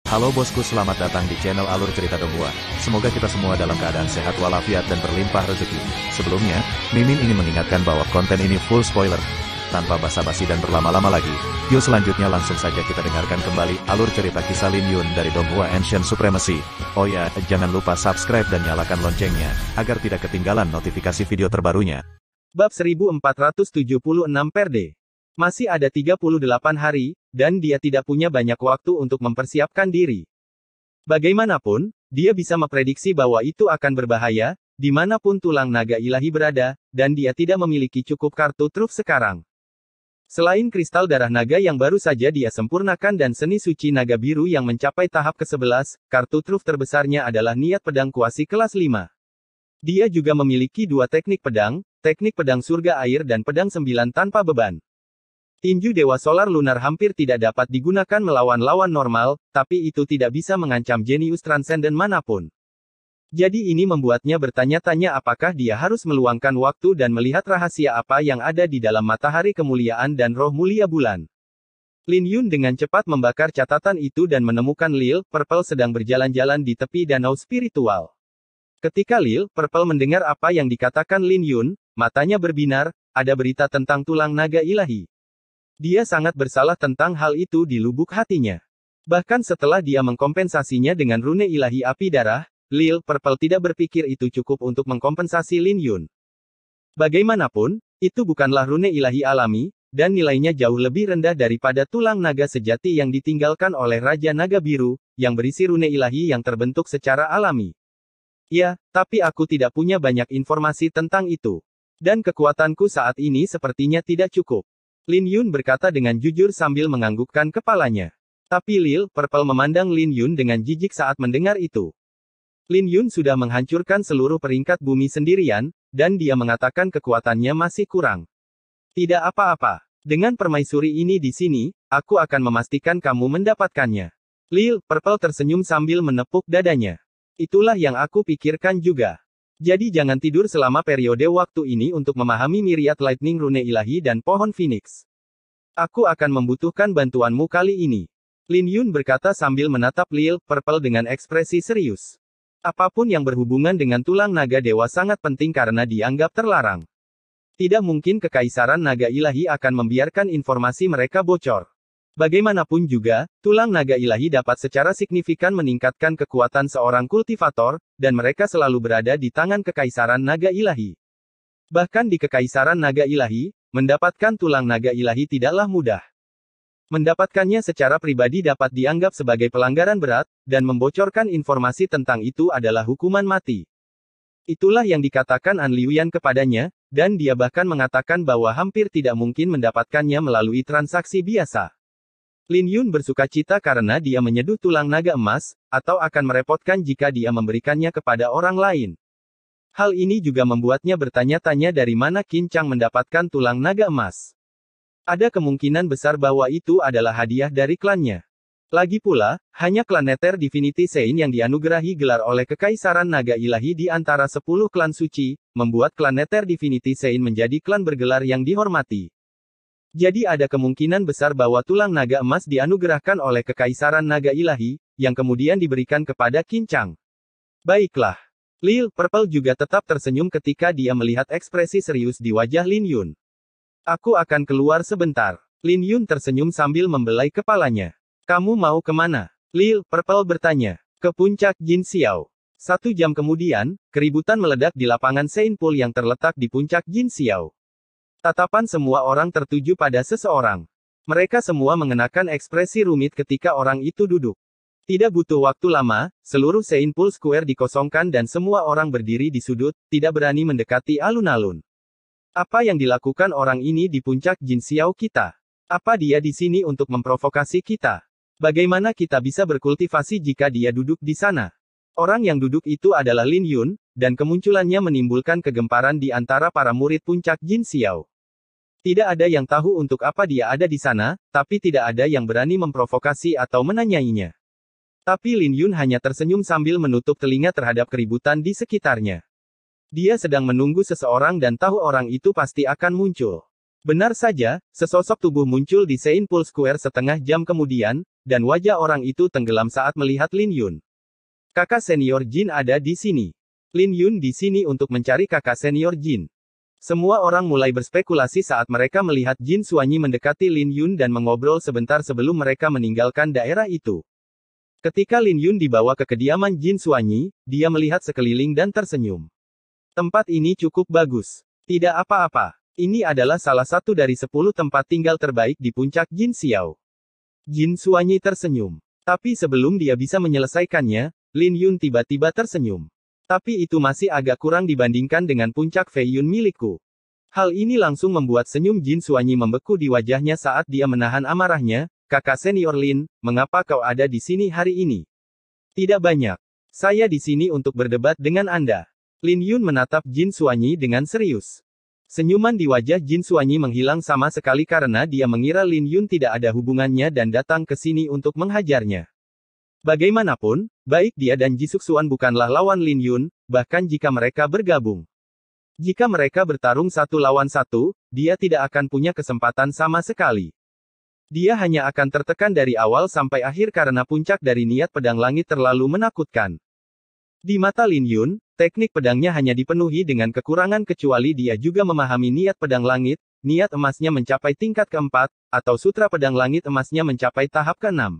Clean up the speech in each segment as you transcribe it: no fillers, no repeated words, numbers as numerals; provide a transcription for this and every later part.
Halo bosku, selamat datang di channel Alur Cerita Donghua. Semoga kita semua dalam keadaan sehat walafiat dan berlimpah rezeki. Sebelumnya, Mimin ingin mengingatkan bahwa konten ini full spoiler. Tanpa basa-basi dan berlama-lama lagi, yuk selanjutnya langsung saja kita dengarkan kembali alur cerita kisah Lin Yun dari Donghua Ancient Supremacy. Oh ya, jangan lupa subscribe dan nyalakan loncengnya, agar tidak ketinggalan notifikasi video terbarunya. Bab 1476 Perde. Masih ada 38 hari, dan dia tidak punya banyak waktu untuk mempersiapkan diri. Bagaimanapun, dia bisa memprediksi bahwa itu akan berbahaya, dimanapun tulang naga ilahi berada, dan dia tidak memiliki cukup kartu truf sekarang. Selain kristal darah naga yang baru saja dia sempurnakan dan seni suci naga biru yang mencapai tahap ke-11, kartu truf terbesarnya adalah niat pedang kuasi kelas 5. Dia juga memiliki dua teknik pedang surga air dan pedang 9 tanpa beban. Tinju Dewa Solar Lunar hampir tidak dapat digunakan melawan lawan normal, tapi itu tidak bisa mengancam jenius transenden manapun. Jadi ini membuatnya bertanya-tanya apakah dia harus meluangkan waktu dan melihat rahasia apa yang ada di dalam matahari kemuliaan dan roh mulia bulan. Lin Yun dengan cepat membakar catatan itu dan menemukan Lil Purple sedang berjalan-jalan di tepi danau spiritual. Ketika Lil Purple mendengar apa yang dikatakan Lin Yun, matanya berbinar, ada berita tentang tulang naga ilahi. Dia sangat bersalah tentang hal itu di lubuk hatinya. Bahkan setelah dia mengkompensasinya dengan rune ilahi api darah, Lil Purple tidak berpikir itu cukup untuk mengkompensasi Lin Yun. Bagaimanapun, itu bukanlah rune ilahi alami, dan nilainya jauh lebih rendah daripada tulang naga sejati yang ditinggalkan oleh Raja Naga Biru, yang berisi rune ilahi yang terbentuk secara alami. Ya, tapi aku tidak punya banyak informasi tentang itu. Dan kekuatanku saat ini sepertinya tidak cukup. Lin Yun berkata dengan jujur sambil menganggukkan kepalanya. Tapi Lil Purple memandang Lin Yun dengan jijik saat mendengar itu. Lin Yun sudah menghancurkan seluruh peringkat bumi sendirian, dan dia mengatakan kekuatannya masih kurang. Tidak apa-apa. Dengan permaisuri ini di sini, aku akan memastikan kamu mendapatkannya. Lil Purple tersenyum sambil menepuk dadanya. Itulah yang aku pikirkan juga. Jadi jangan tidur selama periode waktu ini untuk memahami Myriad Lightning Rune Ilahi dan Pohon Phoenix. Aku akan membutuhkan bantuanmu kali ini. Lin Yun berkata sambil menatap Lil Purple dengan ekspresi serius. Apapun yang berhubungan dengan tulang naga dewa sangat penting karena dianggap terlarang. Tidak mungkin Kekaisaran Naga Ilahi akan membiarkan informasi mereka bocor. Bagaimanapun juga, tulang naga ilahi dapat secara signifikan meningkatkan kekuatan seorang kultivator, dan mereka selalu berada di tangan Kekaisaran Naga Ilahi. Bahkan di Kekaisaran Naga Ilahi, mendapatkan tulang naga ilahi tidaklah mudah. Mendapatkannya secara pribadi dapat dianggap sebagai pelanggaran berat, dan membocorkan informasi tentang itu adalah hukuman mati. Itulah yang dikatakan An Liuyan kepadanya, dan dia bahkan mengatakan bahwa hampir tidak mungkin mendapatkannya melalui transaksi biasa. Lin Yun bersukacita karena dia menyeduh tulang naga emas, atau akan merepotkan jika dia memberikannya kepada orang lain. Hal ini juga membuatnya bertanya-tanya dari mana Qin Chang mendapatkan tulang naga emas. Ada kemungkinan besar bahwa itu adalah hadiah dari klannya. Lagi pula, hanya klan Nether Divinity Sein yang dianugerahi gelar oleh Kekaisaran Naga Ilahi di antara 10 klan suci, membuat klan Nether Divinity Sein menjadi klan bergelar yang dihormati. Jadi ada kemungkinan besar bahwa tulang naga emas dianugerahkan oleh Kekaisaran Naga Ilahi, yang kemudian diberikan kepada Qin Chang. Baiklah. Lil Purple juga tetap tersenyum ketika dia melihat ekspresi serius di wajah Lin Yun. Aku akan keluar sebentar. Lin Yun tersenyum sambil membelai kepalanya. Kamu mau kemana? Lil Purple bertanya. Ke puncak Jin Xiao. 1 jam kemudian, keributan meledak di lapangan Saint Pool yang terletak di puncak Jin Xiao. Tatapan semua orang tertuju pada seseorang. Mereka semua mengenakan ekspresi rumit ketika orang itu duduk. Tidak butuh waktu lama, seluruh Saint Pool Square dikosongkan dan semua orang berdiri di sudut, tidak berani mendekati alun-alun. Apa yang dilakukan orang ini di puncak Jin Xiao kita? Apa dia di sini untuk memprovokasi kita? Bagaimana kita bisa berkultivasi jika dia duduk di sana? Orang yang duduk itu adalah Lin Yun, dan kemunculannya menimbulkan kegemparan di antara para murid puncak Jin Xiao. Tidak ada yang tahu untuk apa dia ada di sana, tapi tidak ada yang berani memprovokasi atau menanyainya. Tapi Lin Yun hanya tersenyum sambil menutup telinga terhadap keributan di sekitarnya. Dia sedang menunggu seseorang dan tahu orang itu pasti akan muncul. Benar saja, sesosok tubuh muncul di Saint Paul Square setengah jam kemudian, dan wajah orang itu tenggelam saat melihat Lin Yun. Kakak senior Jin ada di sini. Lin Yun di sini untuk mencari kakak senior Jin. Semua orang mulai berspekulasi saat mereka melihat Jin Xuanyi mendekati Lin Yun dan mengobrol sebentar sebelum mereka meninggalkan daerah itu. Ketika Lin Yun dibawa ke kediaman Jin Xuanyi, dia melihat sekeliling dan tersenyum. Tempat ini cukup bagus. Tidak apa-apa. Ini adalah salah satu dari 10 tempat tinggal terbaik di puncak Jin Xiao. Jin Xuanyi tersenyum. Tapi sebelum dia bisa menyelesaikannya, Lin Yun tiba-tiba tersenyum. Tapi itu masih agak kurang dibandingkan dengan puncak Fei Yun milikku. Hal ini langsung membuat senyum Jin Xuanyi membeku di wajahnya saat dia menahan amarahnya. Kakak senior Lin, mengapa kau ada di sini hari ini? Tidak banyak. Saya di sini untuk berdebat dengan Anda. Lin Yun menatap Jin Xuanyi dengan serius. Senyuman di wajah Jin Xuanyi menghilang sama sekali karena dia mengira Lin Yun tidak ada hubungannya dan datang ke sini untuk menghajarnya. Bagaimanapun, baik dia dan Jisuk Xuan bukanlah lawan Lin Yun, bahkan jika mereka bergabung. Jika mereka bertarung 1 lawan 1, dia tidak akan punya kesempatan sama sekali. Dia hanya akan tertekan dari awal sampai akhir karena puncak dari niat pedang langit terlalu menakutkan. Di mata Lin Yun, teknik pedangnya hanya dipenuhi dengan kekurangan kecuali dia juga memahami niat pedang langit, niat emasnya mencapai tingkat keempat, atau sutra pedang langit emasnya mencapai tahap ke-6.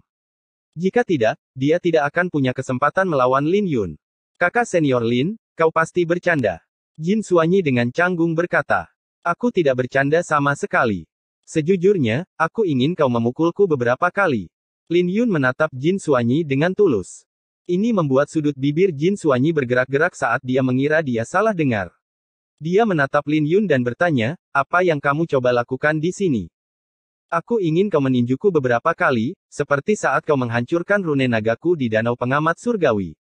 Jika tidak, dia tidak akan punya kesempatan melawan Lin Yun. Kakak senior Lin, kau pasti bercanda. Jin Xuanyi dengan canggung berkata. Aku tidak bercanda sama sekali. Sejujurnya, aku ingin kau memukulku beberapa kali. Lin Yun menatap Jin Xuanyi dengan tulus. Ini membuat sudut bibir Jin Xuanyi bergerak-gerak saat dia mengira dia salah dengar. Dia menatap Lin Yun dan bertanya, apa yang kamu coba lakukan di sini? Aku ingin kau meninjuku beberapa kali, seperti saat kau menghancurkan rune nagaku di danau pengamat surgawi.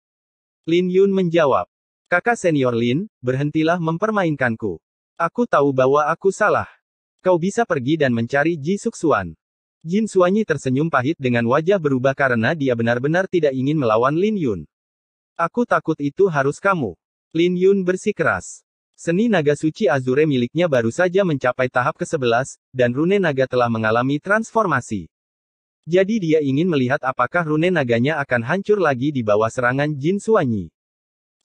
Lin Yun menjawab. Kakak senior Lin, berhentilah mempermainkanku. Aku tahu bahwa aku salah. Kau bisa pergi dan mencari Jisuk Xuan. Jin Xuanyi tersenyum pahit dengan wajah berubah karena dia benar-benar tidak ingin melawan Lin Yun. Aku takut itu harus kamu. Lin Yun bersikeras. Seni naga suci Azure miliknya baru saja mencapai tahap ke-11, dan rune naga telah mengalami transformasi. Jadi dia ingin melihat apakah rune naganya akan hancur lagi di bawah serangan Jin Xuanyi.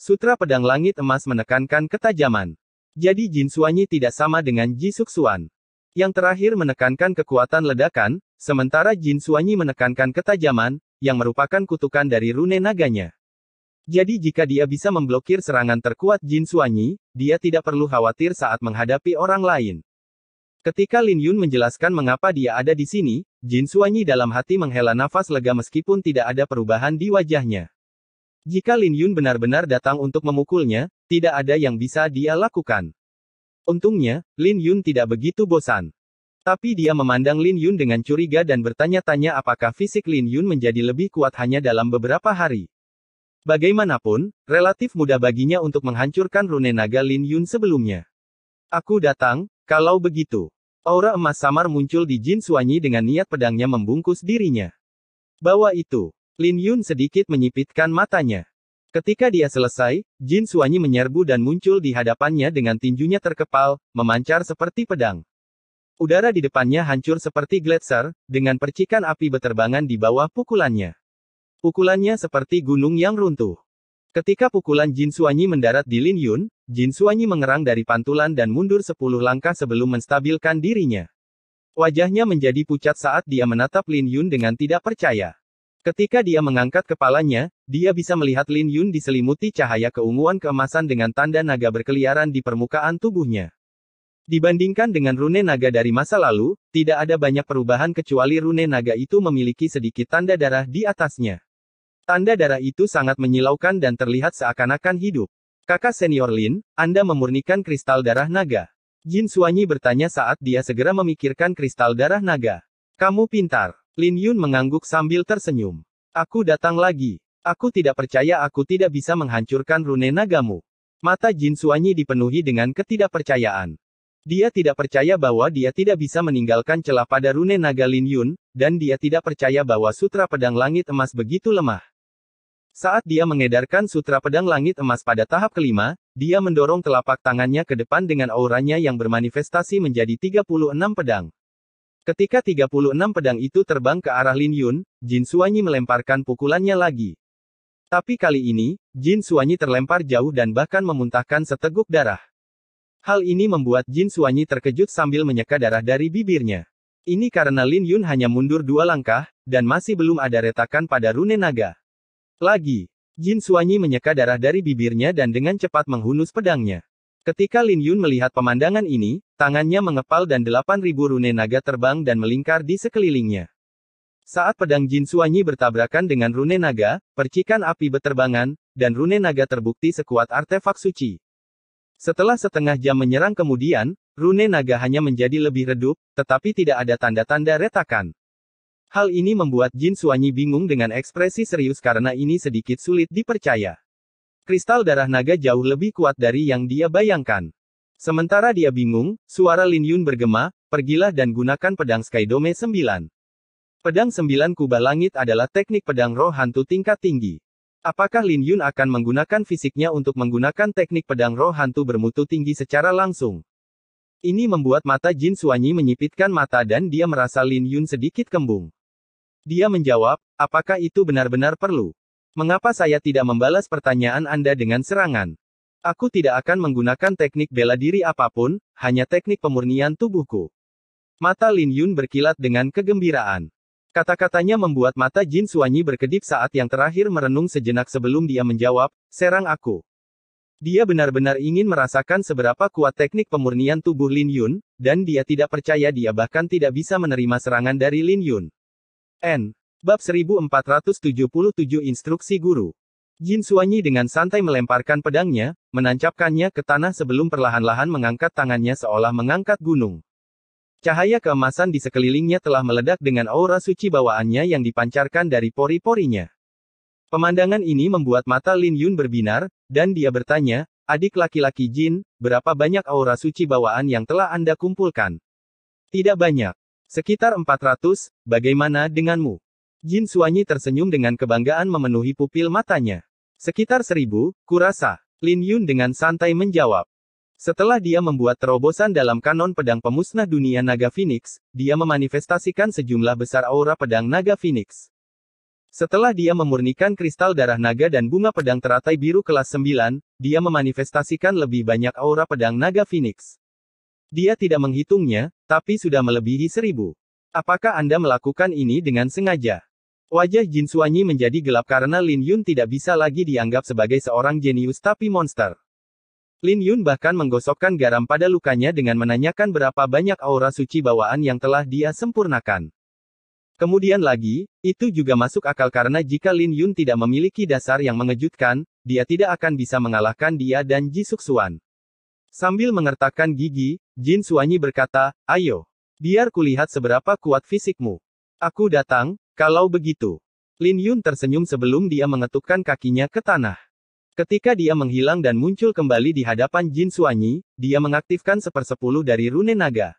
Sutra pedang langit emas menekankan ketajaman. Jadi Jin Xuanyi tidak sama dengan Jisuk Xuan. Yang terakhir menekankan kekuatan ledakan, sementara Jin Xuanyi menekankan ketajaman, yang merupakan kutukan dari rune naganya. Jadi jika dia bisa memblokir serangan terkuat Jin Xuanyi, dia tidak perlu khawatir saat menghadapi orang lain. Ketika Lin Yun menjelaskan mengapa dia ada di sini, Jin Xuanyi dalam hati menghela nafas lega meskipun tidak ada perubahan di wajahnya. Jika Lin Yun benar-benar datang untuk memukulnya, tidak ada yang bisa dia lakukan. Untungnya, Lin Yun tidak begitu bosan. Tapi dia memandang Lin Yun dengan curiga dan bertanya-tanya apakah fisik Lin Yun menjadi lebih kuat hanya dalam beberapa hari. Bagaimanapun, relatif mudah baginya untuk menghancurkan rune naga Lin Yun sebelumnya. Aku datang, kalau begitu. Aura emas samar muncul di Jin Xuanyi dengan niat pedangnya membungkus dirinya. Bawa itu. Lin Yun sedikit menyipitkan matanya. Ketika dia selesai, Jin Xuanyi menyerbu dan muncul di hadapannya dengan tinjunya terkepal, memancar seperti pedang. Udara di depannya hancur seperti gletser, dengan percikan api beterbangan di bawah pukulannya. Pukulannya seperti gunung yang runtuh. Ketika pukulan Jin Xuanyi mendarat di Lin Yun, Jin Xuanyi mengerang dari pantulan dan mundur 10 langkah sebelum menstabilkan dirinya. Wajahnya menjadi pucat saat dia menatap Lin Yun dengan tidak percaya. Ketika dia mengangkat kepalanya, dia bisa melihat Lin Yun diselimuti cahaya keunguan keemasan dengan tanda naga berkeliaran di permukaan tubuhnya. Dibandingkan dengan rune naga dari masa lalu, tidak ada banyak perubahan kecuali rune naga itu memiliki sedikit tanda darah di atasnya. Tanda darah itu sangat menyilaukan dan terlihat seakan-akan hidup. Kakak senior Lin, Anda memurnikan kristal darah naga. Jin Xuanyi bertanya saat dia segera memikirkan kristal darah naga. Kamu pintar. Lin Yun mengangguk sambil tersenyum. Aku datang lagi. Aku tidak percaya aku tidak bisa menghancurkan rune nagamu. Mata Jin Xuanyi dipenuhi dengan ketidakpercayaan. Dia tidak percaya bahwa dia tidak bisa meninggalkan celah pada rune naga Lin Yun, dan dia tidak percaya bahwa sutra pedang langit emas begitu lemah. Saat dia mengedarkan sutra pedang langit emas pada tahap kelima, dia mendorong telapak tangannya ke depan dengan auranya yang bermanifestasi menjadi 36 pedang. Ketika 36 pedang itu terbang ke arah Lin Yun, Jin Xuanyi melemparkan pukulannya lagi. Tapi kali ini, Jin Xuanyi terlempar jauh dan bahkan memuntahkan seteguk darah. Hal ini membuat Jin Xuanyi terkejut sambil menyeka darah dari bibirnya. Ini karena Lin Yun hanya mundur 2 langkah, dan masih belum ada retakan pada rune naga. Lagi, Jin Xuanyi menyeka darah dari bibirnya dan dengan cepat menghunus pedangnya. Ketika Lin Yun melihat pemandangan ini, tangannya mengepal dan 8.000 rune naga terbang dan melingkar di sekelilingnya. Saat pedang Jin Xuanyi bertabrakan dengan rune naga, percikan api beterbangan, dan rune naga terbukti sekuat artefak suci. Setelah setengah jam menyerang kemudian, rune naga hanya menjadi lebih redup, tetapi tidak ada tanda-tanda retakan. Hal ini membuat Jin Xuanyi bingung dengan ekspresi serius karena ini sedikit sulit dipercaya. Kristal darah naga jauh lebih kuat dari yang dia bayangkan. Sementara dia bingung, suara Lin Yun bergema, "Pergilah dan gunakan pedang Skydome 9. Pedang 9 kubah langit adalah teknik pedang roh hantu tingkat tinggi. Apakah Lin Yun akan menggunakan fisiknya untuk menggunakan teknik pedang roh hantu bermutu tinggi secara langsung?" Ini membuat mata Jin Xuanyi menyipitkan mata dan dia merasa Lin Yun sedikit kembung. Dia menjawab, "Apakah itu benar-benar perlu? Mengapa saya tidak membalas pertanyaan Anda dengan serangan? Aku tidak akan menggunakan teknik bela diri apapun, hanya teknik pemurnian tubuhku." Mata Lin Yun berkilat dengan kegembiraan. Kata-katanya membuat mata Jin Xuanyi berkedip saat yang terakhir merenung sejenak sebelum dia menjawab, "Serang aku." Dia benar-benar ingin merasakan seberapa kuat teknik pemurnian tubuh Lin Yun, dan dia tidak percaya dia bahkan tidak bisa menerima serangan dari Lin Yun. Bab 1477 Instruksi Guru. Jin Xuanyi dengan santai melemparkan pedangnya, menancapkannya ke tanah sebelum perlahan-lahan mengangkat tangannya seolah mengangkat gunung. Cahaya keemasan di sekelilingnya telah meledak dengan aura suci bawaannya yang dipancarkan dari pori-porinya. Pemandangan ini membuat mata Lin Yun berbinar, dan dia bertanya, "Adik laki-laki Jin, berapa banyak aura suci bawaan yang telah Anda kumpulkan?" "Tidak banyak. Sekitar 400, bagaimana denganmu?" Jin Xuanyi tersenyum dengan kebanggaan memenuhi pupil matanya. "Sekitar 1000, kurasa." Lin Yun dengan santai menjawab. Setelah dia membuat terobosan dalam kanon pedang pemusnah dunia Naga Phoenix, dia memanifestasikan sejumlah besar aura pedang Naga Phoenix. Setelah dia memurnikan kristal darah naga dan bunga pedang teratai biru kelas 9, dia memanifestasikan lebih banyak aura pedang Naga Phoenix. Dia tidak menghitungnya, tapi sudah melebihi 1000. "Apakah Anda melakukan ini dengan sengaja?" Wajah Jin Xuanyi menjadi gelap karena Lin Yun tidak bisa lagi dianggap sebagai seorang jenius tapi monster. Lin Yun bahkan menggosokkan garam pada lukanya dengan menanyakan berapa banyak aura suci bawaan yang telah dia sempurnakan. Kemudian lagi, itu juga masuk akal karena jika Lin Yun tidak memiliki dasar yang mengejutkan, dia tidak akan bisa mengalahkan dia dan Ji Suxuan. Sambil mengertakkan gigi, Jin Xuanyi berkata, "Ayo. Biar kulihat seberapa kuat fisikmu. Aku datang, kalau begitu." Lin Yun tersenyum sebelum dia mengetukkan kakinya ke tanah. Ketika dia menghilang dan muncul kembali di hadapan Jin Xuanyi, dia mengaktifkan 1/10 dari rune naga.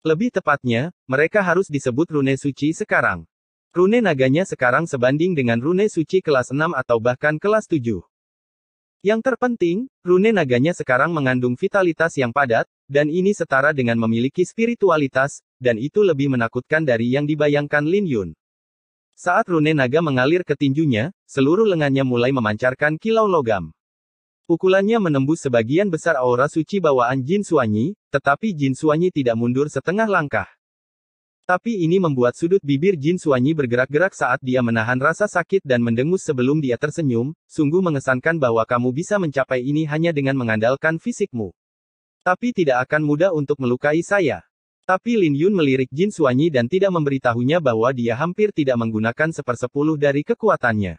Lebih tepatnya, mereka harus disebut rune suci sekarang. Rune naganya sekarang sebanding dengan rune suci kelas 6 atau bahkan kelas 7. Yang terpenting, rune naganya sekarang mengandung vitalitas yang padat, dan ini setara dengan memiliki spiritualitas, dan itu lebih menakutkan dari yang dibayangkan Lin Yun. Saat rune naga mengalir ke tinjunya, seluruh lengannya mulai memancarkan kilau logam. Pukulannya menembus sebagian besar aura suci bawaan Jin Xuanyi, tetapi Jin Xuanyi tidak mundur setengah langkah. Tapi ini membuat sudut bibir Jin Xuanyi bergerak-gerak saat dia menahan rasa sakit dan mendengus sebelum dia tersenyum, "Sungguh mengesankan bahwa kamu bisa mencapai ini hanya dengan mengandalkan fisikmu. Tapi tidak akan mudah untuk melukai saya." Tapi Lin Yun melirik Jin Xuanyi dan tidak memberitahunya bahwa dia hampir tidak menggunakan 1/10 dari kekuatannya.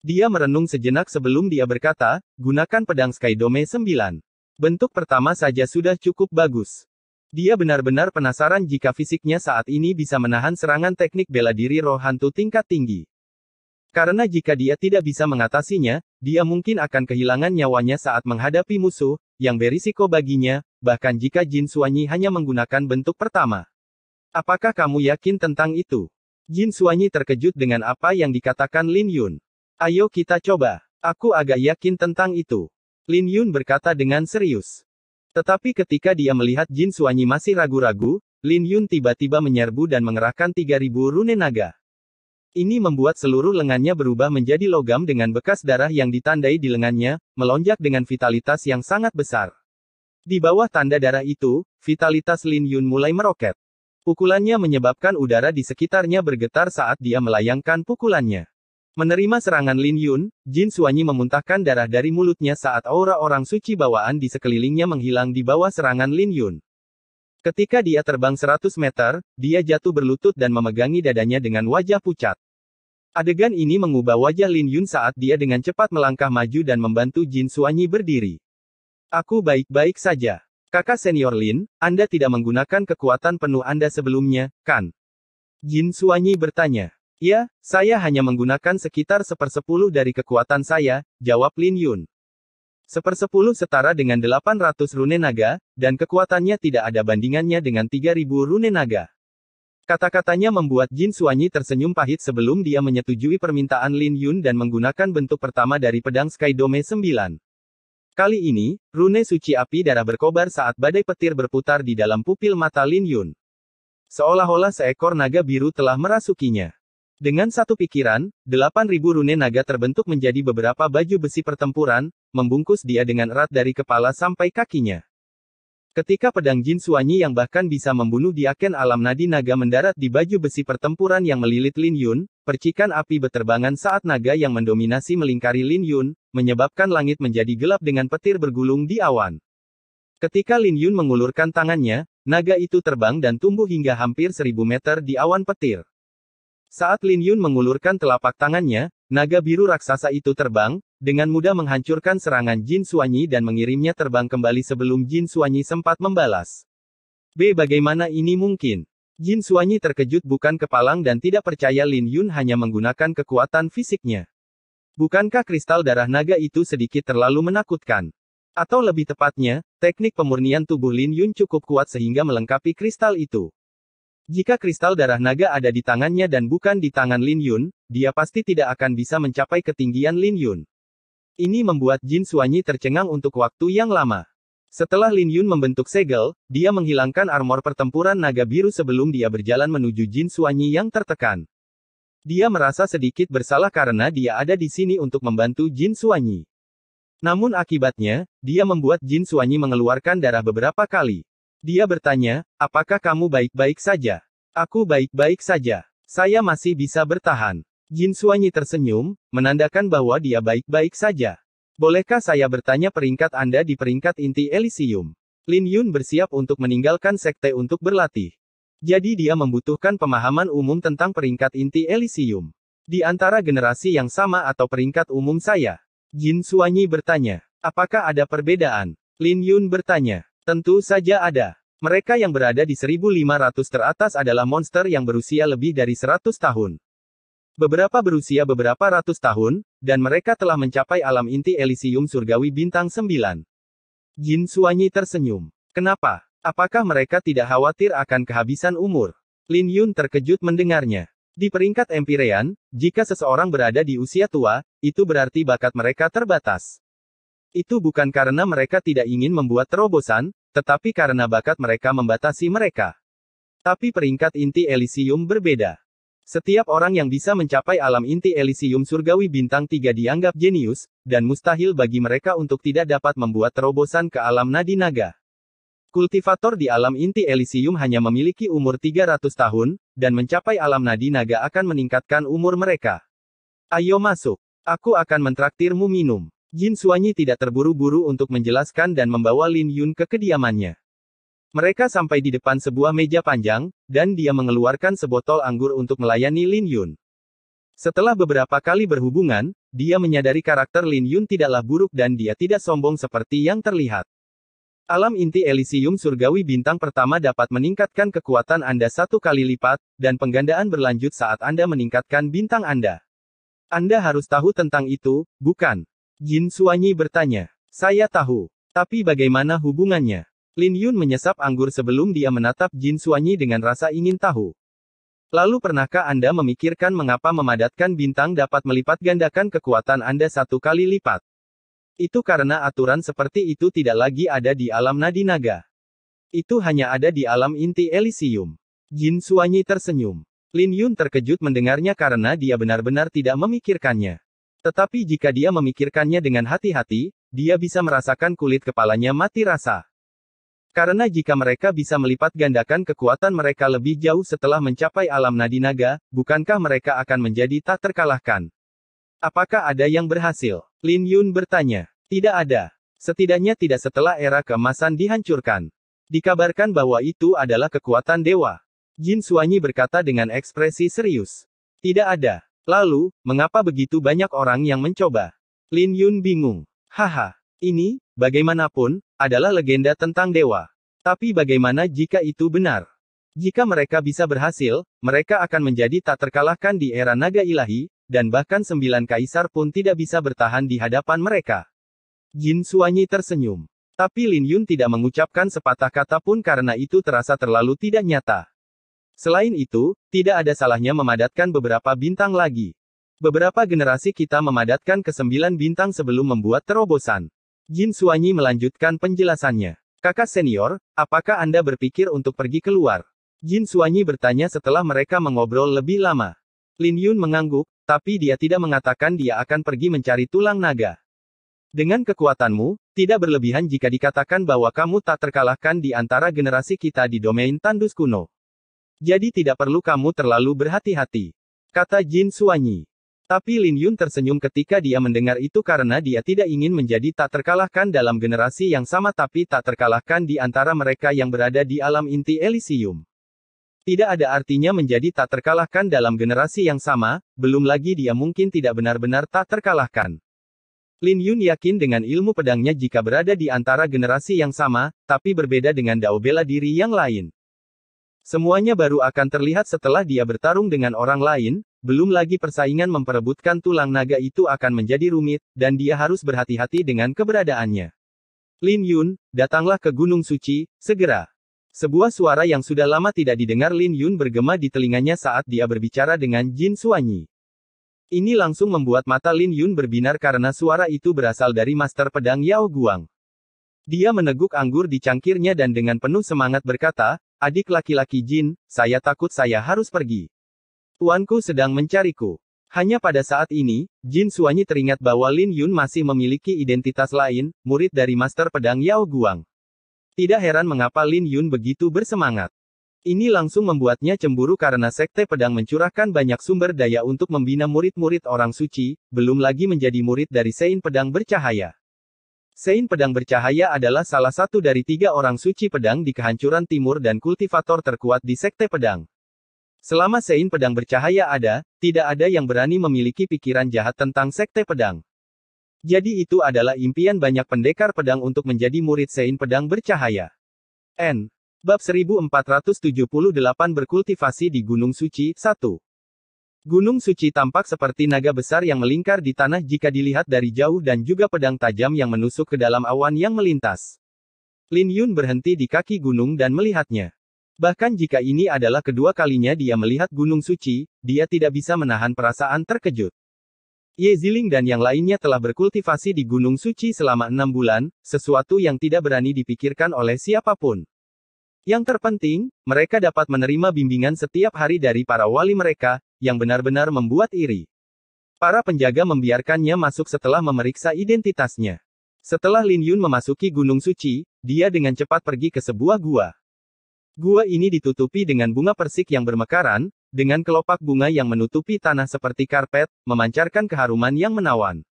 Dia merenung sejenak sebelum dia berkata, "Gunakan pedang Skydome 9. Bentuk pertama saja sudah cukup bagus." Dia benar-benar penasaran jika fisiknya saat ini bisa menahan serangan teknik bela diri roh hantu tingkat tinggi. Karena jika dia tidak bisa mengatasinya, dia mungkin akan kehilangan nyawanya saat menghadapi musuh, yang berisiko baginya, bahkan jika Jin Xuanyi hanya menggunakan bentuk pertama. "Apakah kamu yakin tentang itu?" Jin Xuanyi terkejut dengan apa yang dikatakan Lin Yun. "Ayo kita coba. Aku agak yakin tentang itu." Lin Yun berkata dengan serius. Tetapi ketika dia melihat Jin Xuanyi masih ragu-ragu, Lin Yun tiba-tiba menyerbu dan mengerahkan 3.000 rune naga. Ini membuat seluruh lengannya berubah menjadi logam dengan bekas darah yang ditandai di lengannya, melonjak dengan vitalitas yang sangat besar. Di bawah tanda darah itu, vitalitas Lin Yun mulai meroket. Pukulannya menyebabkan udara di sekitarnya bergetar saat dia melayangkan pukulannya. Menerima serangan Lin Yun, Jin Xuanyi memuntahkan darah dari mulutnya saat aura orang suci bawaan di sekelilingnya menghilang di bawah serangan Lin Yun. Ketika dia terbang 100 meter, dia jatuh berlutut dan memegangi dadanya dengan wajah pucat. Adegan ini mengubah wajah Lin Yun saat dia dengan cepat melangkah maju dan membantu Jin Xuanyi berdiri. Aku baik-baik saja. Kakak senior Lin, Anda tidak menggunakan kekuatan penuh Anda sebelumnya, kan? Jin Xuanyi bertanya. Ya, saya hanya menggunakan sekitar 1/10 dari kekuatan saya, jawab Lin Yun. 1/10 setara dengan 800 rune naga, dan kekuatannya tidak ada bandingannya dengan 3.000 rune naga. Kata-katanya membuat Jin Xuanyi tersenyum pahit sebelum dia menyetujui permintaan Lin Yun dan menggunakan bentuk pertama dari pedang Sky Dome 9. Kali ini, rune suci api darah berkobar saat badai petir berputar di dalam pupil mata Lin Yun. Seolah-olah seekor naga biru telah merasukinya. Dengan satu pikiran, 8.000 rune naga terbentuk menjadi beberapa baju besi pertempuran, membungkus dia dengan erat dari kepala sampai kakinya. Ketika pedang Jin Xuanyi yang bahkan bisa membunuh diaken alam nadi naga mendarat di baju besi pertempuran yang melilit Lin Yun, percikan api beterbangan saat naga yang mendominasi melingkari Lin Yun, menyebabkan langit menjadi gelap dengan petir bergulung di awan. Ketika Lin Yun mengulurkan tangannya, naga itu terbang dan tumbuh hingga hampir 1.000 meter di awan petir. Saat Lin Yun mengulurkan telapak tangannya, naga biru raksasa itu terbang, dengan mudah menghancurkan serangan Jin Xuanyi dan mengirimnya terbang kembali sebelum Jin Xuanyi sempat membalas. Bagaimana ini mungkin? Jin Xuanyi terkejut bukan kepalang dan tidak percaya Lin Yun hanya menggunakan kekuatan fisiknya. Bukankah kristal darah naga itu sedikit terlalu menakutkan? Atau lebih tepatnya, teknik pemurnian tubuh Lin Yun cukup kuat sehingga melengkapi kristal itu. Jika kristal darah naga ada di tangannya dan bukan di tangan Lin Yun, dia pasti tidak akan bisa mencapai ketinggian Lin Yun. Ini membuat Jin Xuanyi tercengang untuk waktu yang lama. Setelah Lin Yun membentuk segel, dia menghilangkan armor pertempuran naga biru sebelum dia berjalan menuju Jin Xuanyi yang tertekan. Dia merasa sedikit bersalah karena dia ada di sini untuk membantu Jin Xuanyi. Namun akibatnya, dia membuat Jin Xuanyi mengeluarkan darah beberapa kali. Dia bertanya, apakah kamu baik-baik saja? Aku baik-baik saja. Saya masih bisa bertahan. Jin Xuanyi tersenyum, menandakan bahwa dia baik-baik saja. Bolehkah saya bertanya peringkat Anda di peringkat inti Elysium? Lin Yun bersiap untuk meninggalkan sekte untuk berlatih. Jadi dia membutuhkan pemahaman umum tentang peringkat inti Elysium. Di antara generasi yang sama atau peringkat umum saya? Jin Xuanyi bertanya, apakah ada perbedaan? Lin Yun bertanya. Tentu saja ada. Mereka yang berada di 1.500 teratas adalah monster yang berusia lebih dari 100 tahun. Beberapa berusia beberapa ratus tahun, dan mereka telah mencapai alam inti Elysium surgawi bintang 9. Jin Xuanyi tersenyum. Kenapa? Apakah mereka tidak khawatir akan kehabisan umur? Lin Yun terkejut mendengarnya. Di peringkat Empyrean, jika seseorang berada di usia tua, itu berarti bakat mereka terbatas. Itu bukan karena mereka tidak ingin membuat terobosan, tetapi karena bakat mereka membatasi mereka. Tapi peringkat inti Elysium berbeda. Setiap orang yang bisa mencapai alam inti Elysium surgawi bintang 3 dianggap jenius, dan mustahil bagi mereka untuk tidak dapat membuat terobosan ke alam nadi naga. Kultivator di alam inti Elysium hanya memiliki umur 300 tahun, dan mencapai alam nadi naga akan meningkatkan umur mereka. Ayo masuk. Aku akan mentraktirmu minum. Jin Xuanyi tidak terburu-buru untuk menjelaskan dan membawa Lin Yun ke kediamannya. Mereka sampai di depan sebuah meja panjang, dan dia mengeluarkan sebotol anggur untuk melayani Lin Yun. Setelah beberapa kali berhubungan, dia menyadari karakter Lin Yun tidaklah buruk dan dia tidak sombong seperti yang terlihat. Alam inti Elysium surgawi bintang pertama dapat meningkatkan kekuatan Anda 1 kali lipat, dan penggandaan berlanjut saat Anda meningkatkan bintang Anda. Anda harus tahu tentang itu, bukan? Jin Xuanyi bertanya. Saya tahu. Tapi bagaimana hubungannya? Lin Yun menyesap anggur sebelum dia menatap Jin Xuanyi dengan rasa ingin tahu. Lalu pernahkah Anda memikirkan mengapa memadatkan bintang dapat melipat gandakan kekuatan Anda 1 kali lipat? Itu karena aturan seperti itu tidak lagi ada di alam nadi naga. Itu hanya ada di alam inti Elysium. Jin Xuanyi tersenyum. Lin Yun terkejut mendengarnya karena dia benar-benar tidak memikirkannya. Tetapi jika dia memikirkannya dengan hati-hati, dia bisa merasakan kulit kepalanya mati rasa. Karena jika mereka bisa melipat gandakan kekuatan mereka lebih jauh setelah mencapai alam nadi naga, bukankah mereka akan menjadi tak terkalahkan? Apakah ada yang berhasil? Lin Yun bertanya. Tidak ada. Setidaknya tidak setelah era keemasan dihancurkan. Dikabarkan bahwa itu adalah kekuatan dewa. Jin Xuanyi berkata dengan ekspresi serius. Tidak ada. Lalu, mengapa begitu banyak orang yang mencoba? Lin Yun bingung. Haha, ini, bagaimanapun, adalah legenda tentang dewa. Tapi bagaimana jika itu benar? Jika mereka bisa berhasil, mereka akan menjadi tak terkalahkan di era naga ilahi, dan bahkan 9 kaisar pun tidak bisa bertahan di hadapan mereka. Jin Xuanyi tersenyum. Tapi Lin Yun tidak mengucapkan sepatah kata pun karena itu terasa terlalu tidak nyata. Selain itu, tidak ada salahnya memadatkan beberapa bintang lagi. Beberapa generasi kita memadatkan ke 9 bintang sebelum membuat terobosan. Jin Xuanyi melanjutkan penjelasannya. Kakak senior, apakah Anda berpikir untuk pergi keluar? Jin Xuanyi bertanya setelah mereka mengobrol lebih lama. Lin Yun mengangguk, tapi dia tidak mengatakan dia akan pergi mencari tulang naga. Dengan kekuatanmu, tidak berlebihan jika dikatakan bahwa kamu tak terkalahkan di antara generasi kita di domain tandus kuno. Jadi tidak perlu kamu terlalu berhati-hati, kata Jin Xuanyi. Tapi Lin Yun tersenyum ketika dia mendengar itu karena dia tidak ingin menjadi tak terkalahkan dalam generasi yang sama tapi tak terkalahkan di antara mereka yang berada di alam inti Elysium. Tidak ada artinya menjadi tak terkalahkan dalam generasi yang sama, belum lagi dia mungkin tidak benar-benar tak terkalahkan. Lin Yun yakin dengan ilmu pedangnya jika berada di antara generasi yang sama, tapi berbeda dengan dao bela diri yang lain. Semuanya baru akan terlihat setelah dia bertarung dengan orang lain, belum lagi persaingan memperebutkan tulang naga itu akan menjadi rumit, dan dia harus berhati-hati dengan keberadaannya. Lin Yun, datanglah ke Gunung Suci, segera. Sebuah suara yang sudah lama tidak didengar Lin Yun bergema di telinganya saat dia berbicara dengan Jin Xuanyi. Ini langsung membuat mata Lin Yun berbinar karena suara itu berasal dari Master Pedang Yao Guang. Dia meneguk anggur di cangkirnya dan dengan penuh semangat berkata, "Adik laki-laki Jin, saya takut saya harus pergi. Tuanku sedang mencariku." Hanya pada saat ini, Jin Xuanyi teringat bahwa Lin Yun masih memiliki identitas lain, murid dari Master Pedang Yao Guang. Tidak heran mengapa Lin Yun begitu bersemangat. Ini langsung membuatnya cemburu karena Sekte Pedang mencurahkan banyak sumber daya untuk membina murid-murid orang suci, belum lagi menjadi murid dari Sein Pedang Bercahaya. Sein Pedang Bercahaya adalah salah satu dari 3 orang suci pedang di kehancuran timur dan kultivator terkuat di Sekte Pedang. Selama Sein Pedang Bercahaya ada, tidak ada yang berani memiliki pikiran jahat tentang Sekte Pedang. Jadi itu adalah impian banyak pendekar pedang untuk menjadi murid Sein Pedang Bercahaya. N. Bab 1478 Berkultivasi di Gunung Suci, 1. Gunung Suci tampak seperti naga besar yang melingkar di tanah jika dilihat dari jauh dan juga pedang tajam yang menusuk ke dalam awan yang melintas. Lin Yun berhenti di kaki gunung dan melihatnya. Bahkan jika ini adalah kedua kalinya dia melihat Gunung Suci, dia tidak bisa menahan perasaan terkejut. Ye Ziling dan yang lainnya telah berkultivasi di Gunung Suci selama 6 bulan, sesuatu yang tidak berani dipikirkan oleh siapapun. Yang terpenting, mereka dapat menerima bimbingan setiap hari dari para wali mereka, yang benar-benar membuat iri. Para penjaga membiarkannya masuk setelah memeriksa identitasnya. Setelah Lin Yun memasuki Gunung Suci, dia dengan cepat pergi ke sebuah gua. Gua ini ditutupi dengan bunga persik yang bermekaran, dengan kelopak bunga yang menutupi tanah seperti karpet, memancarkan keharuman yang menawan.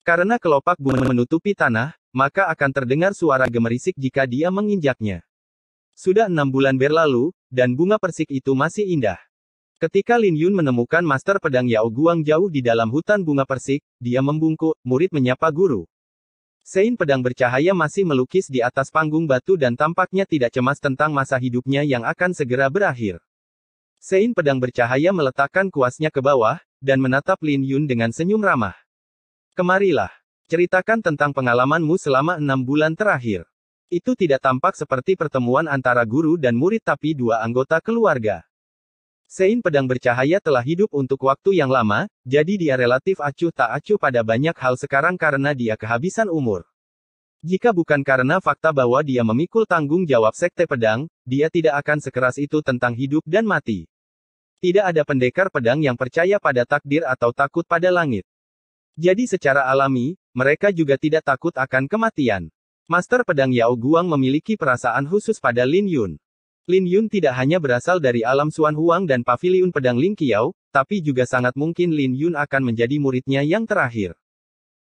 Karena kelopak bunga menutupi tanah, maka akan terdengar suara gemerisik jika dia menginjaknya. Sudah 6 bulan berlalu, dan bunga persik itu masih indah. Ketika Lin Yun menemukan Master Pedang Yao Guang jauh di dalam hutan bunga persik, dia membungkuk, murid menyapa guru. Sein Pedang Bercahaya masih melukis di atas panggung batu dan tampaknya tidak cemas tentang masa hidupnya yang akan segera berakhir. Sein Pedang Bercahaya meletakkan kuasnya ke bawah, dan menatap Lin Yun dengan senyum ramah. Kemarilah. Ceritakan tentang pengalamanmu selama 6 bulan terakhir. Itu tidak tampak seperti pertemuan antara guru dan murid tapi 2 anggota keluarga. Sein Pedang Bercahaya telah hidup untuk waktu yang lama, jadi dia relatif acuh tak acuh pada banyak hal sekarang karena dia kehabisan umur. Jika bukan karena fakta bahwa dia memikul tanggung jawab Sekte Pedang, dia tidak akan sekeras itu tentang hidup dan mati. Tidak ada pendekar pedang yang percaya pada takdir atau takut pada langit. Jadi secara alami, mereka juga tidak takut akan kematian. Master Pedang Yao Guang memiliki perasaan khusus pada Lin Yun. Lin Yun tidak hanya berasal dari alam Xuan Huang dan Paviliun Pedang Ling Qiao, tapi juga sangat mungkin Lin Yun akan menjadi muridnya yang terakhir.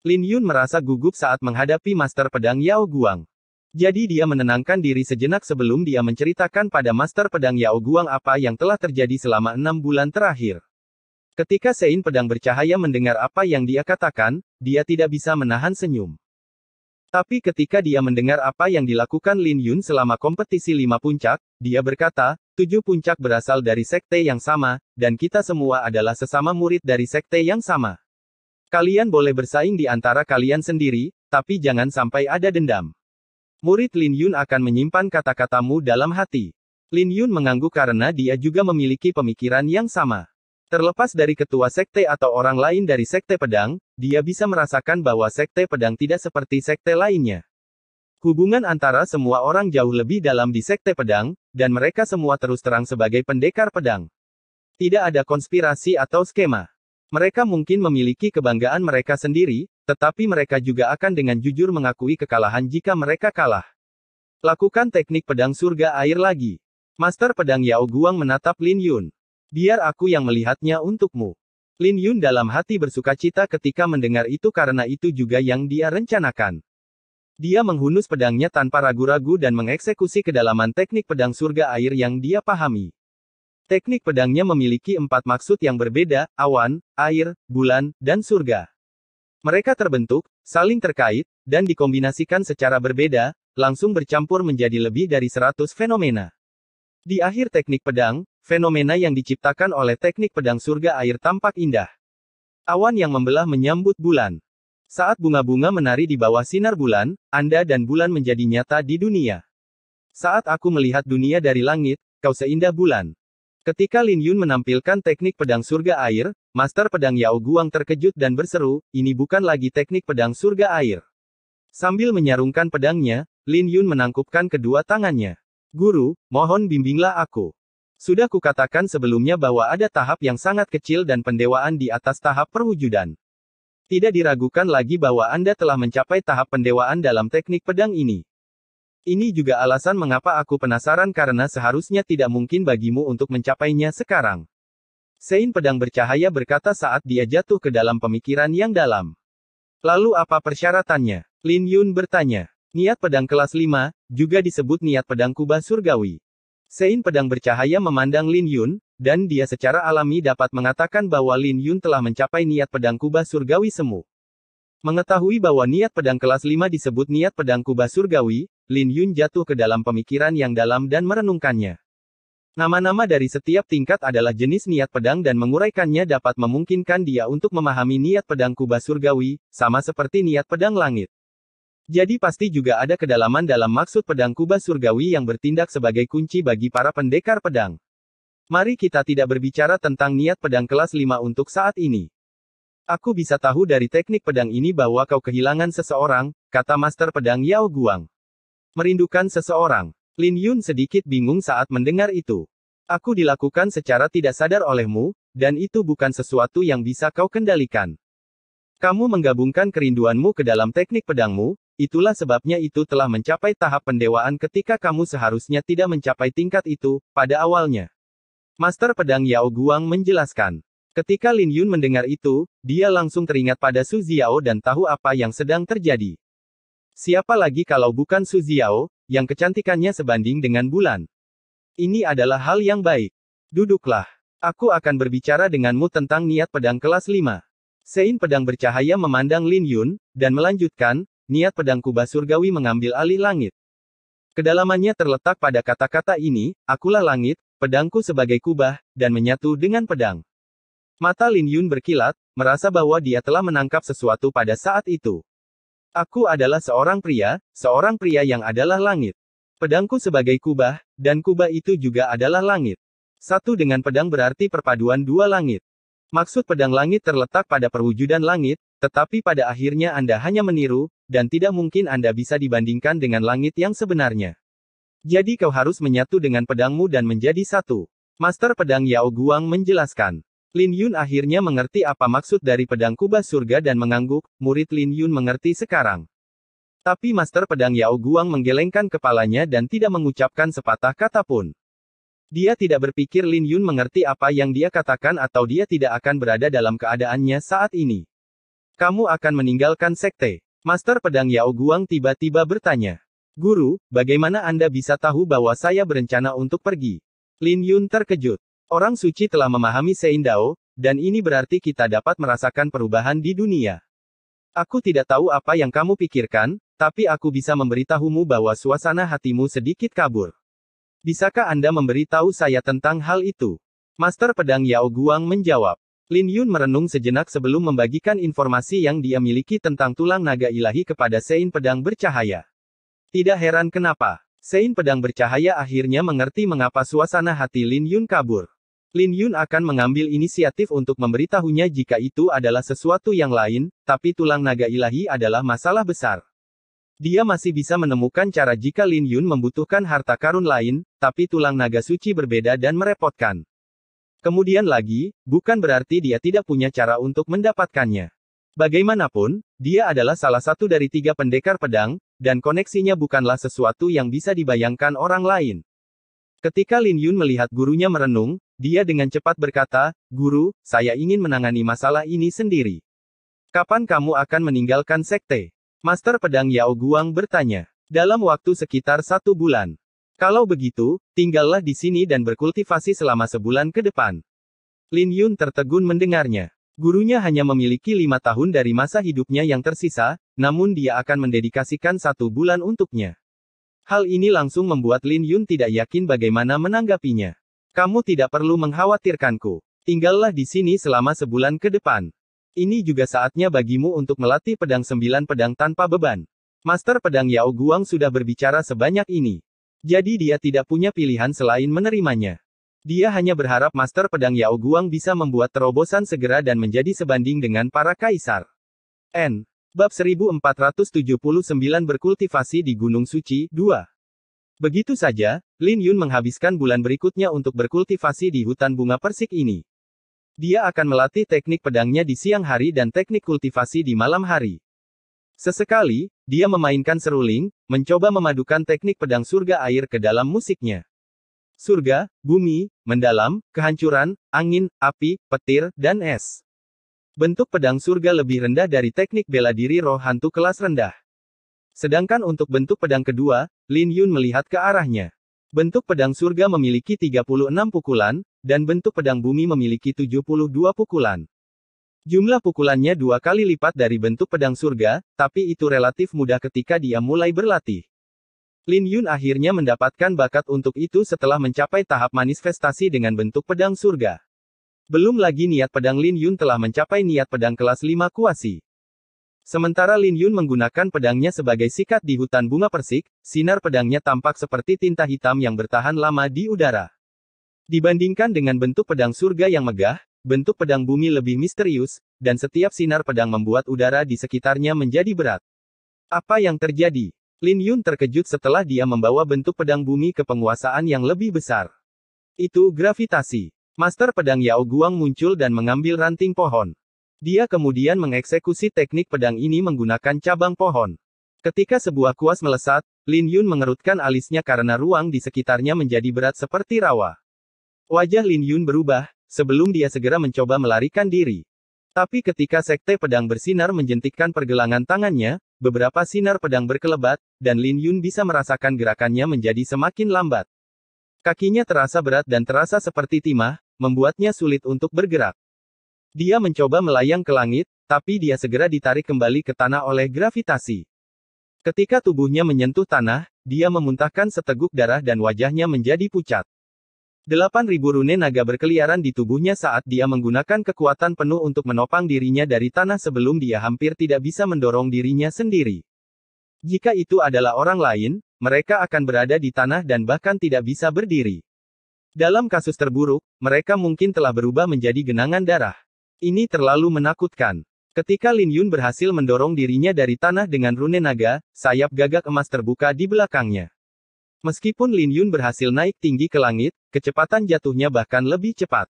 Lin Yun merasa gugup saat menghadapi Master Pedang Yao Guang. Jadi dia menenangkan diri sejenak sebelum dia menceritakan pada Master Pedang Yao Guang apa yang telah terjadi selama 6 bulan terakhir. Ketika Sein Pedang Bercahaya mendengar apa yang dia katakan, dia tidak bisa menahan senyum. Tapi ketika dia mendengar apa yang dilakukan Lin Yun selama kompetisi 5 puncak, dia berkata, 7 puncak berasal dari sekte yang sama, dan kita semua adalah sesama murid dari sekte yang sama. Kalian boleh bersaing di antara kalian sendiri, tapi jangan sampai ada dendam. Murid Lin Yun akan menyimpan kata-katamu dalam hati. Lin Yun mengangguk karena dia juga memiliki pemikiran yang sama. Terlepas dari ketua sekte atau orang lain dari sekte pedang, dia bisa merasakan bahwa sekte pedang tidak seperti sekte lainnya. Hubungan antara semua orang jauh lebih dalam di sekte pedang, dan mereka semua terus terang sebagai pendekar pedang. Tidak ada konspirasi atau skema. Mereka mungkin memiliki kebanggaan mereka sendiri, tetapi mereka juga akan dengan jujur mengakui kekalahan jika mereka kalah. Lakukan teknik pedang surga air lagi. Master Pedang Yao Guang menatap Lin Yun. Biar aku yang melihatnya untukmu. Lin Yun dalam hati bersukacita ketika mendengar itu karena itu juga yang dia rencanakan. Dia menghunus pedangnya tanpa ragu-ragu dan mengeksekusi kedalaman teknik pedang surga air yang dia pahami. Teknik pedangnya memiliki 4 maksud yang berbeda, awan, air, bulan, dan surga. Mereka terbentuk, saling terkait, dan dikombinasikan secara berbeda, langsung bercampur menjadi lebih dari 100 fenomena. Di akhir teknik pedang, fenomena yang diciptakan oleh teknik pedang surga air tampak indah. Awan yang membelah menyambut bulan. Saat bunga-bunga menari di bawah sinar bulan, Anda dan bulan menjadi nyata di dunia. Saat aku melihat dunia dari langit, kau seindah bulan. Ketika Lin Yun menampilkan teknik pedang surga air, Master Pedang Yao Guang terkejut dan berseru, ini bukan lagi teknik pedang surga air. Sambil menyarungkan pedangnya, Lin Yun menangkupkan kedua tangannya. Guru, mohon bimbinglah aku. Sudah kukatakan sebelumnya bahwa ada tahap yang sangat kecil dan pendewaan di atas tahap perwujudan. Tidak diragukan lagi bahwa Anda telah mencapai tahap pendewaan dalam teknik pedang ini. Ini juga alasan mengapa aku penasaran karena seharusnya tidak mungkin bagimu untuk mencapainya sekarang. Sein Pedang Bercahaya berkata saat dia jatuh ke dalam pemikiran yang dalam. Lalu apa persyaratannya? Lin Yun bertanya. Niat pedang kelas 5, juga disebut niat pedang kubah surgawi. Sein Pedang Bercahaya memandang Lin Yun, dan dia secara alami dapat mengatakan bahwa Lin Yun telah mencapai niat pedang kubah surgawi semu. Mengetahui bahwa niat pedang kelas 5 disebut niat pedang kubah surgawi, Lin Yun jatuh ke dalam pemikiran yang dalam dan merenungkannya. Nama-nama dari setiap tingkat adalah jenis niat pedang dan menguraikannya dapat memungkinkan dia untuk memahami niat pedang kubah surgawi, sama seperti niat pedang langit. Jadi pasti juga ada kedalaman dalam maksud pedang kubah surgawi yang bertindak sebagai kunci bagi para pendekar pedang. Mari kita tidak berbicara tentang niat pedang kelas 5 untuk saat ini. Aku bisa tahu dari teknik pedang ini bahwa kau kehilangan seseorang, kata Master Pedang Yao Guang. Merindukan seseorang. Lin Yun sedikit bingung saat mendengar itu. Aku dilakukan secara tidak sadar olehmu, dan itu bukan sesuatu yang bisa kau kendalikan. Kamu menggabungkan kerinduanmu ke dalam teknik pedangmu, itulah sebabnya itu telah mencapai tahap pendewaan ketika kamu seharusnya tidak mencapai tingkat itu, pada awalnya. Master Pedang Yao Guang menjelaskan. Ketika Lin Yun mendengar itu, dia langsung teringat pada Su Ziao dan tahu apa yang sedang terjadi. Siapa lagi kalau bukan Su Ziao, yang kecantikannya sebanding dengan bulan. Ini adalah hal yang baik. Duduklah. Aku akan berbicara denganmu tentang niat pedang kelas 5. Sein Pedang Bercahaya memandang Lin Yun, dan melanjutkan, niat pedang kubah surgawi mengambil alih langit. Kedalamannya terletak pada kata-kata ini, akulah langit, pedangku sebagai kubah, dan menyatu dengan pedang. Mata Lin Yun berkilat, merasa bahwa dia telah menangkap sesuatu pada saat itu. Aku adalah seorang pria yang adalah langit. Pedangku sebagai kubah, dan kubah itu juga adalah langit. Satu dengan pedang berarti perpaduan dua langit. Maksud pedang langit terletak pada perwujudan langit, Tetapi pada akhirnya Anda hanya meniru, dan tidak mungkin Anda bisa dibandingkan dengan langit yang sebenarnya. Jadi kau harus menyatu dengan pedangmu dan menjadi satu. Master Pedang Yao Guang menjelaskan. Lin Yun akhirnya mengerti apa maksud dari pedang kubah surga dan mengangguk, murid Lin Yun mengerti sekarang. Tapi Master Pedang Yao Guang menggelengkan kepalanya dan tidak mengucapkan sepatah kata pun. Dia tidak berpikir Lin Yun mengerti apa yang dia katakan atau dia tidak akan berada dalam keadaannya saat ini. Kamu akan meninggalkan sekte. Master Pedang Yao Guang tiba-tiba bertanya. Guru, bagaimana Anda bisa tahu bahwa saya berencana untuk pergi? Lin Yun terkejut. Orang suci telah memahami Sein Dao, dan ini berarti kita dapat merasakan perubahan di dunia. Aku tidak tahu apa yang kamu pikirkan, tapi aku bisa memberitahumu bahwa suasana hatimu sedikit kabur. Bisakah Anda memberitahu saya tentang hal itu? Master Pedang Yao Guang menjawab. Lin Yun merenung sejenak sebelum membagikan informasi yang dia miliki tentang tulang naga ilahi kepada Sein Pedang Bercahaya. Tidak heran kenapa Sein Pedang Bercahaya akhirnya mengerti mengapa suasana hati Lin Yun kabur. Lin Yun akan mengambil inisiatif untuk memberitahunya jika itu adalah sesuatu yang lain, tapi tulang naga ilahi adalah masalah besar. Dia masih bisa menemukan cara jika Lin Yun membutuhkan harta karun lain, tapi tulang naga suci berbeda dan merepotkan. Kemudian lagi, bukan berarti dia tidak punya cara untuk mendapatkannya. Bagaimanapun, dia adalah salah satu dari 3 pendekar pedang, dan koneksinya bukanlah sesuatu yang bisa dibayangkan orang lain. Ketika Lin Yun melihat gurunya merenung, dia dengan cepat berkata, Guru, saya ingin menangani masalah ini sendiri. Kapan kamu akan meninggalkan sekte? Master Pedang Yao Guang bertanya. Dalam waktu sekitar 1 bulan. Kalau begitu, tinggallah di sini dan berkultivasi selama sebulan ke depan. Lin Yun tertegun mendengarnya. Gurunya hanya memiliki 5 tahun dari masa hidupnya yang tersisa, namun dia akan mendedikasikan 1 bulan untuknya. Hal ini langsung membuat Lin Yun tidak yakin bagaimana menanggapinya. Kamu tidak perlu mengkhawatirkanku. Tinggallah di sini selama sebulan ke depan. Ini juga saatnya bagimu untuk melatih pedang 9 pedang tanpa beban. Master Pedang Yao Guang sudah berbicara sebanyak ini. Jadi dia tidak punya pilihan selain menerimanya. Dia hanya berharap Master Pedang Yao Guang bisa membuat terobosan segera dan menjadi sebanding dengan para kaisar. N. Bab 1479 Berkultivasi di Gunung Suci, 2. Begitu saja, Lin Yun menghabiskan bulan berikutnya untuk berkultivasi di hutan bunga persik ini. Dia akan melatih teknik pedangnya di siang hari dan teknik kultivasi di malam hari. Sesekali, dia memainkan seruling, mencoba memadukan teknik pedang surga air ke dalam musiknya. Surga, bumi, mendalam, kehancuran, angin, api, petir, dan es. Bentuk pedang surga lebih rendah dari teknik bela diri roh hantu kelas rendah. Sedangkan untuk bentuk pedang kedua, Lin Yun melihat ke arahnya. Bentuk pedang surga memiliki 36 pukulan, dan bentuk pedang bumi memiliki 72 pukulan. Jumlah pukulannya 2 kali lipat dari bentuk pedang surga, tapi itu relatif mudah ketika dia mulai berlatih. Lin Yun akhirnya mendapatkan bakat untuk itu setelah mencapai tahap manifestasi dengan bentuk pedang surga. Belum lagi niat pedang Lin Yun telah mencapai niat pedang kelas 5 kuasi. Sementara Lin Yun menggunakan pedangnya sebagai sikat di hutan bunga persik, sinar pedangnya tampak seperti tinta hitam yang bertahan lama di udara. Dibandingkan dengan bentuk pedang surga yang megah, bentuk pedang bumi lebih misterius, dan setiap sinar pedang membuat udara di sekitarnya menjadi berat. Apa yang terjadi? Lin Yun terkejut setelah dia membawa bentuk pedang bumi ke penguasaan yang lebih besar. Itu gravitasi. Master Pedang Yao Guang muncul dan mengambil ranting pohon. Dia kemudian mengeksekusi teknik pedang ini menggunakan cabang pohon. Ketika sebuah kuas melesat, Lin Yun mengerutkan alisnya karena ruang di sekitarnya menjadi berat seperti rawa. Wajah Lin Yun berubah, sebelum dia segera mencoba melarikan diri. Tapi ketika sekte pedang bersinar menjentikkan pergelangan tangannya, beberapa sinar pedang berkelebat, dan Lin Yun bisa merasakan gerakannya menjadi semakin lambat. Kakinya terasa berat dan terasa seperti timah, membuatnya sulit untuk bergerak. Dia mencoba melayang ke langit, tapi dia segera ditarik kembali ke tanah oleh gravitasi. Ketika tubuhnya menyentuh tanah, dia memuntahkan seteguk darah dan wajahnya menjadi pucat. 8.000 rune naga berkeliaran di tubuhnya saat dia menggunakan kekuatan penuh untuk menopang dirinya dari tanah sebelum dia hampir tidak bisa mendorong dirinya sendiri. Jika itu adalah orang lain, mereka akan berada di tanah dan bahkan tidak bisa berdiri. Dalam kasus terburuk, mereka mungkin telah berubah menjadi genangan darah. Ini terlalu menakutkan. Ketika Lin Yun berhasil mendorong dirinya dari tanah dengan rune naga, sayap gagak emas terbuka di belakangnya. Meskipun Lin Yun berhasil naik tinggi ke langit, kecepatan jatuhnya bahkan lebih cepat.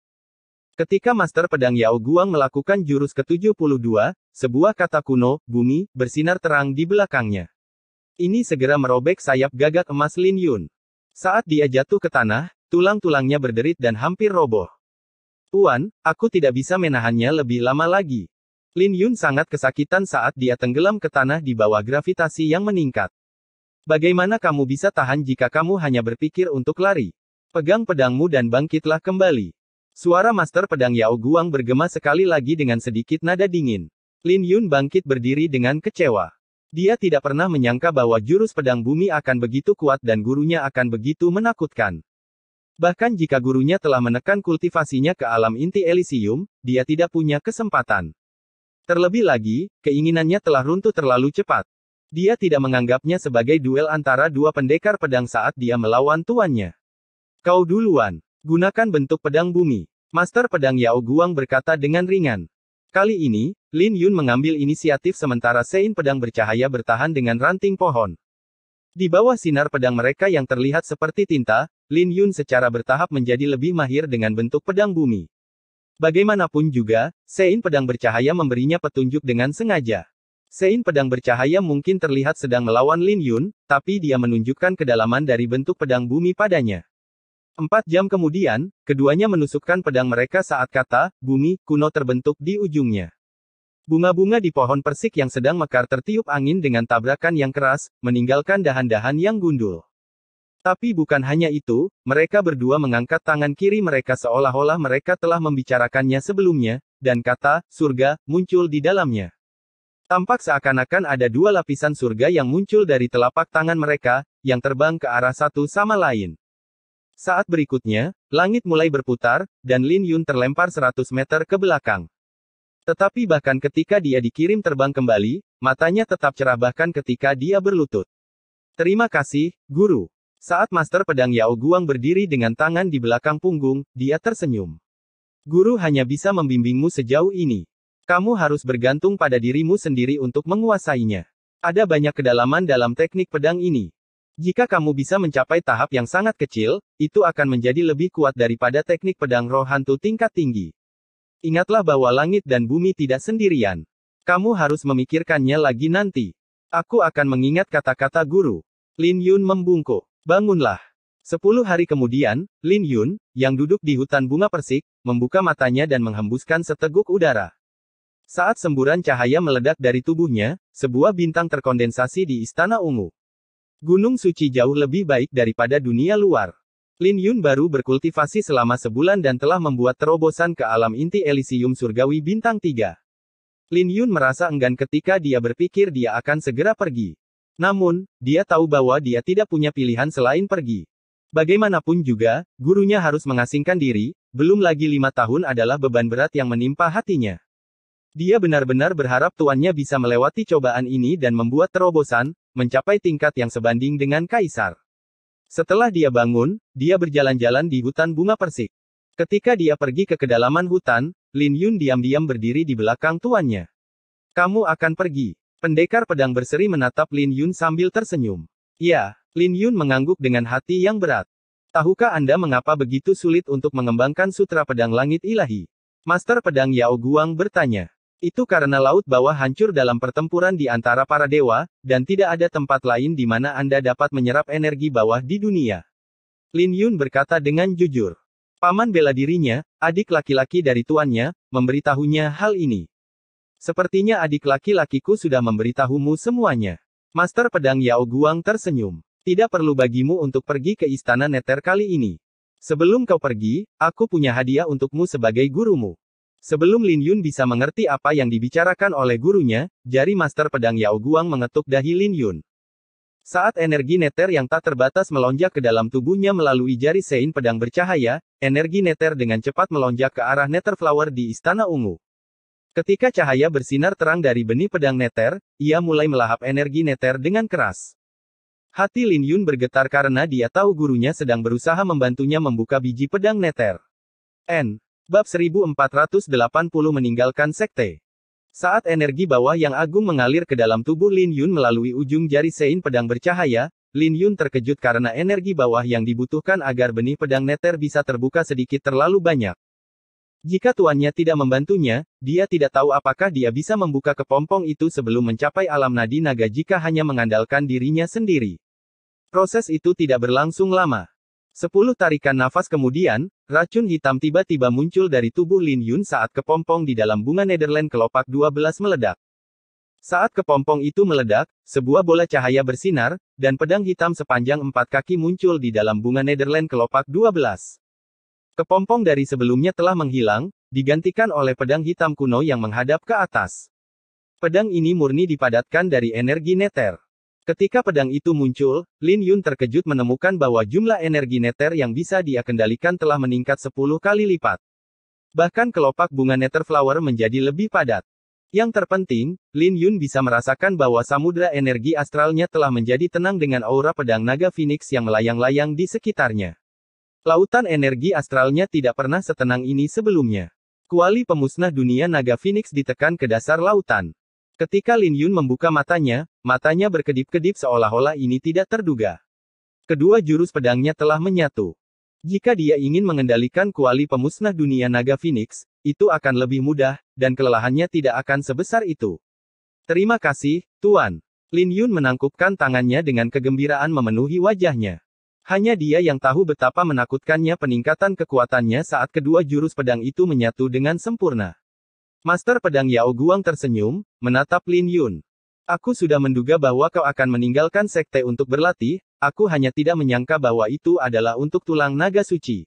Ketika Master Pedang Yao Guang melakukan jurus ke-72, sebuah kata kuno, bumi, bersinar terang di belakangnya. Ini segera merobek sayap gagak emas Lin Yun. Saat dia jatuh ke tanah, tulang-tulangnya berderit dan hampir roboh. Tuan, aku tidak bisa menahannya lebih lama lagi. Lin Yun sangat kesakitan saat dia tenggelam ke tanah di bawah gravitasi yang meningkat. Bagaimana kamu bisa tahan jika kamu hanya berpikir untuk lari? Pegang pedangmu dan bangkitlah kembali. Suara Master Pedang Yao Guang bergema sekali lagi dengan sedikit nada dingin. Lin Yun bangkit berdiri dengan kecewa. Dia tidak pernah menyangka bahwa jurus pedang bumi akan begitu kuat dan gurunya akan begitu menakutkan. Bahkan jika gurunya telah menekan kultivasinya ke alam inti Elysium, dia tidak punya kesempatan. Terlebih lagi, keinginannya telah runtuh terlalu cepat. Dia tidak menganggapnya sebagai duel antara dua pendekar pedang saat dia melawan tuannya. Kau duluan. Gunakan bentuk pedang bumi. Master Pedang Yao Guang berkata dengan ringan. Kali ini, Lin Yun mengambil inisiatif sementara Sein Pedang Bercahaya bertahan dengan ranting pohon. Di bawah sinar pedang mereka yang terlihat seperti tinta, Lin Yun secara bertahap menjadi lebih mahir dengan bentuk pedang bumi. Bagaimanapun juga, Sein Pedang Bercahaya memberinya petunjuk dengan sengaja. Sein Pedang Bercahaya mungkin terlihat sedang melawan Lin Yun, tapi dia menunjukkan kedalaman dari bentuk pedang bumi padanya. 4 jam kemudian, keduanya menusukkan pedang mereka saat kata, bumi, kuno terbentuk di ujungnya. Bunga-bunga di pohon persik yang sedang mekar tertiup angin dengan tabrakan yang keras, meninggalkan dahan-dahan yang gundul. Tapi bukan hanya itu, mereka berdua mengangkat tangan kiri mereka seolah-olah mereka telah membicarakannya sebelumnya, dan kata, surga, muncul di dalamnya. Tampak seakan-akan ada dua lapisan surga yang muncul dari telapak tangan mereka, yang terbang ke arah satu sama lain. Saat berikutnya, langit mulai berputar, dan Lin Yun terlempar 100 meter ke belakang. Tetapi bahkan ketika dia dikirim terbang kembali, matanya tetap cerah bahkan ketika dia berlutut. Terima kasih, Guru. Saat Master Pedang Yao Guang berdiri dengan tangan di belakang punggung, dia tersenyum. Guru hanya bisa membimbingmu sejauh ini. Kamu harus bergantung pada dirimu sendiri untuk menguasainya. Ada banyak kedalaman dalam teknik pedang ini. Jika kamu bisa mencapai tahap yang sangat kecil, itu akan menjadi lebih kuat daripada teknik pedang roh hantu tingkat tinggi. Ingatlah bahwa langit dan bumi tidak sendirian. Kamu harus memikirkannya lagi nanti. Aku akan mengingat kata-kata guru. Lin Yun membungkuk. Bangunlah. 10 hari kemudian, Lin Yun, yang duduk di hutan bunga persik, membuka matanya dan menghembuskan seteguk udara. Saat semburan cahaya meledak dari tubuhnya, sebuah bintang terkondensasi di Istana Ungu. Gunung Suci jauh lebih baik daripada dunia luar. Lin Yun baru berkultivasi selama sebulan dan telah membuat terobosan ke alam inti Elysium Surgawi Bintang 3. Lin Yun merasa enggan ketika dia berpikir dia akan segera pergi. Namun, dia tahu bahwa dia tidak punya pilihan selain pergi. Bagaimanapun juga, gurunya harus mengasingkan diri, belum lagi 5 tahun adalah beban berat yang menimpa hatinya. Dia benar-benar berharap tuannya bisa melewati cobaan ini dan membuat terobosan, mencapai tingkat yang sebanding dengan kaisar. Setelah dia bangun, dia berjalan-jalan di hutan bunga persik. Ketika dia pergi ke kedalaman hutan, Lin Yun diam-diam berdiri di belakang tuannya. Kamu akan pergi. Pendekar pedang berseri menatap Lin Yun sambil tersenyum. Ya, Lin Yun mengangguk dengan hati yang berat. Tahukah Anda mengapa begitu sulit untuk mengembangkan sutra pedang langit ilahi? Master Pedang Yao Guang bertanya. Itu karena laut bawah hancur dalam pertempuran di antara para dewa, dan tidak ada tempat lain di mana Anda dapat menyerap energi bawah di dunia. Lin Yun berkata dengan jujur. Paman bela dirinya, adik laki-laki dari tuannya, memberitahunya hal ini. Sepertinya adik laki-lakiku sudah memberitahumu semuanya. Master Pedang Yao Guang tersenyum. Tidak perlu bagimu untuk pergi ke Istana Neter kali ini. Sebelum kau pergi, aku punya hadiah untukmu sebagai gurumu. Sebelum Lin Yun bisa mengerti apa yang dibicarakan oleh gurunya, jari Master Pedang Yao Guang mengetuk dahi Lin Yun. Saat energi neter yang tak terbatas melonjak ke dalam tubuhnya melalui jari Sein Pedang Bercahaya, energi neter dengan cepat melonjak ke arah Nether Flower di Istana Ungu. Ketika cahaya bersinar terang dari benih pedang neter, ia mulai melahap energi neter dengan keras. Hati Lin Yun bergetar karena dia tahu gurunya sedang berusaha membantunya membuka biji pedang neter. Bab 1480 meninggalkan sekte. Saat energi bawah yang agung mengalir ke dalam tubuh Lin Yun melalui ujung jari Sein pedang bercahaya, Lin Yun terkejut karena energi bawah yang dibutuhkan agar benih pedang neter bisa terbuka sedikit terlalu banyak. Jika tuannya tidak membantunya, dia tidak tahu apakah dia bisa membuka kepompong itu sebelum mencapai alam nadi naga jika hanya mengandalkan dirinya sendiri. Proses itu tidak berlangsung lama. 10 tarikan nafas kemudian, racun hitam tiba-tiba muncul dari tubuh Lin Yun saat kepompong di dalam bunga Netherland kelopak 12 meledak. Saat kepompong itu meledak, sebuah bola cahaya bersinar, dan pedang hitam sepanjang 4 kaki muncul di dalam bunga Netherland kelopak 12. Kepompong dari sebelumnya telah menghilang, digantikan oleh pedang hitam kuno yang menghadap ke atas. Pedang ini murni dipadatkan dari energi neter. Ketika pedang itu muncul, Lin Yun terkejut menemukan bahwa jumlah energi neter yang bisa dia kendalikan telah meningkat 10 kali lipat. Bahkan kelopak bunga nether flower menjadi lebih padat. Yang terpenting, Lin Yun bisa merasakan bahwa samudra energi astralnya telah menjadi tenang dengan aura pedang naga Phoenix yang melayang-layang di sekitarnya. Lautan energi astralnya tidak pernah setenang ini sebelumnya. Kuali pemusnah dunia naga Phoenix ditekan ke dasar lautan. Ketika Lin Yun membuka matanya berkedip-kedip seolah-olah ini tidak terduga. Kedua jurus pedangnya telah menyatu. Jika dia ingin mengendalikan kuali pemusnah dunia naga Phoenix, itu akan lebih mudah, dan kelelahannya tidak akan sebesar itu. Terima kasih, Tuan. Lin Yun menangkupkan tangannya dengan kegembiraan memenuhi wajahnya. Hanya dia yang tahu betapa menakutkannya peningkatan kekuatannya saat kedua jurus pedang itu menyatu dengan sempurna. Master Pedang Yao Guang tersenyum, menatap Lin Yun. Aku sudah menduga bahwa kau akan meninggalkan sekte untuk berlatih, aku hanya tidak menyangka bahwa itu adalah untuk tulang naga suci.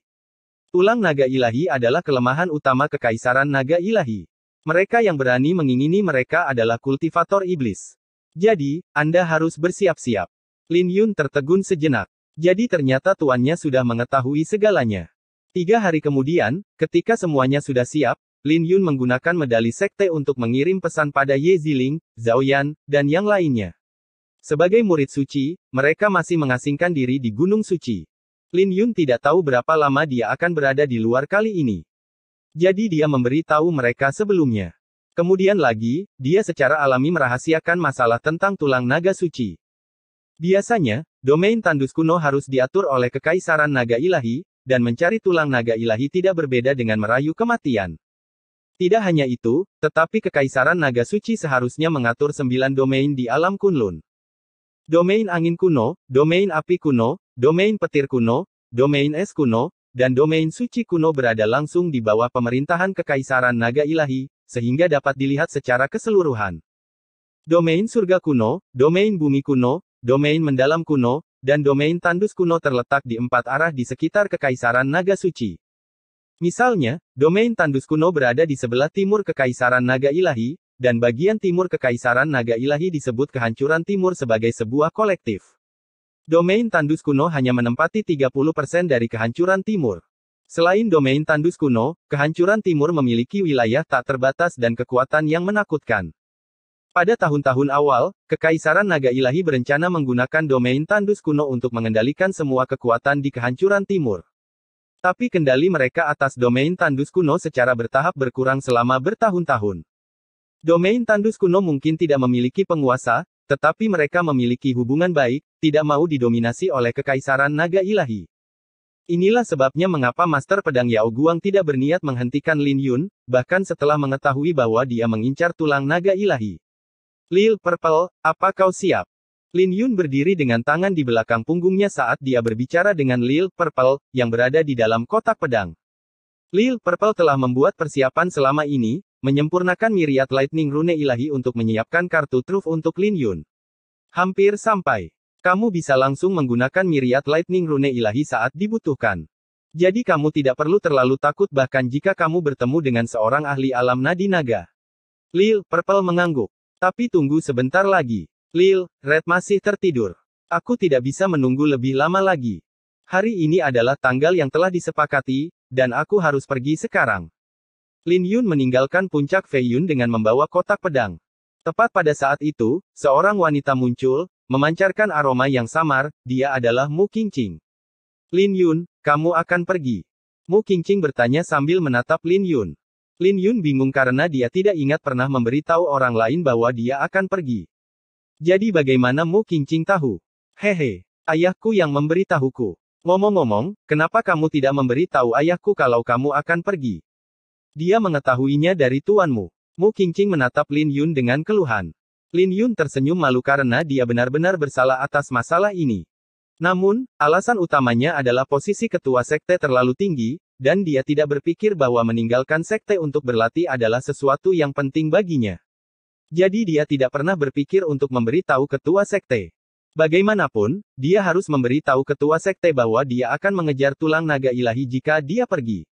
Tulang naga ilahi adalah kelemahan utama kekaisaran naga ilahi. Mereka yang berani mengingini mereka adalah kultivator iblis. Jadi, Anda harus bersiap-siap. Lin Yun tertegun sejenak. Jadi ternyata tuannya sudah mengetahui segalanya. 3 hari kemudian, ketika semuanya sudah siap, Lin Yun menggunakan medali sekte untuk mengirim pesan pada Ye Ziling, Zhao Yan, dan yang lainnya. Sebagai murid suci, mereka masih mengasingkan diri di Gunung Suci. Lin Yun tidak tahu berapa lama dia akan berada di luar kali ini. Jadi dia memberi tahu mereka sebelumnya. Kemudian lagi, dia secara alami merahasiakan masalah tentang tulang naga suci. Biasanya, domain tandus kuno harus diatur oleh kekaisaran naga ilahi, dan mencari tulang naga ilahi tidak berbeda dengan merayu kematian. Tidak hanya itu, tetapi kekaisaran naga suci seharusnya mengatur 9 domain di alam Kunlun. Domain angin kuno, domain api kuno, domain petir kuno, domain es kuno, dan domain suci kuno berada langsung di bawah pemerintahan kekaisaran naga ilahi, sehingga dapat dilihat secara keseluruhan. Domain surga kuno, domain bumi kuno, domain mendalam kuno, dan domain tandus kuno terletak di 4 arah di sekitar kekaisaran naga suci. Misalnya, domain tandus kuno berada di sebelah timur kekaisaran naga ilahi, dan bagian timur kekaisaran naga ilahi disebut kehancuran timur sebagai sebuah kolektif. Domain tandus kuno hanya menempati 30% dari kehancuran timur. Selain domain tandus kuno, kehancuran timur memiliki wilayah tak terbatas dan kekuatan yang menakutkan. Pada tahun-tahun awal, kekaisaran naga ilahi berencana menggunakan domain tandus kuno untuk mengendalikan semua kekuatan di kehancuran timur. Tapi kendali mereka atas domain tandus kuno secara bertahap berkurang selama bertahun-tahun. Domain tandus kuno mungkin tidak memiliki penguasa, tetapi mereka memiliki hubungan baik, tidak mau didominasi oleh kekaisaran naga ilahi. Inilah sebabnya mengapa Master Pedang Yao Guang tidak berniat menghentikan Lin Yun, bahkan setelah mengetahui bahwa dia mengincar tulang naga ilahi. Lil Purple, apa kau siap? Lin Yun berdiri dengan tangan di belakang punggungnya saat dia berbicara dengan Lil Purple, yang berada di dalam kotak pedang. Lil Purple telah membuat persiapan selama ini, menyempurnakan Myriad Lightning Rune ilahi untuk menyiapkan kartu truf untuk Lin Yun. Hampir sampai. Kamu bisa langsung menggunakan Myriad Lightning Rune ilahi saat dibutuhkan. Jadi kamu tidak perlu terlalu takut bahkan jika kamu bertemu dengan seorang ahli alam nadi naga. Lil Purple mengangguk. Tapi tunggu sebentar lagi. Lil, Red masih tertidur. Aku tidak bisa menunggu lebih lama lagi. Hari ini adalah tanggal yang telah disepakati, dan aku harus pergi sekarang. Lin Yun meninggalkan puncak Fei Yun dengan membawa kotak pedang. Tepat pada saat itu, seorang wanita muncul, memancarkan aroma yang samar, dia adalah Mu Qingqing. Lin Yun, kamu akan pergi? Mu Qingqing bertanya sambil menatap Lin Yun. Lin Yun bingung karena dia tidak ingat pernah memberitahu orang lain bahwa dia akan pergi. Jadi bagaimana Mu Qingqing tahu? Hehe, ayahku yang memberitahuku. Ngomong-ngomong, kenapa kamu tidak memberitahu ayahku kalau kamu akan pergi? Dia mengetahuinya dari tuanmu. Mu Qingqing menatap Lin Yun dengan keluhan. Lin Yun tersenyum malu karena dia benar-benar bersalah atas masalah ini. Namun, alasan utamanya adalah posisi ketua sekte terlalu tinggi, dan dia tidak berpikir bahwa meninggalkan sekte untuk berlatih adalah sesuatu yang penting baginya. Jadi dia tidak pernah berpikir untuk memberitahu ketua sekte. Bagaimanapun, dia harus memberitahu ketua sekte bahwa dia akan mengejar tulang naga ilahi jika dia pergi.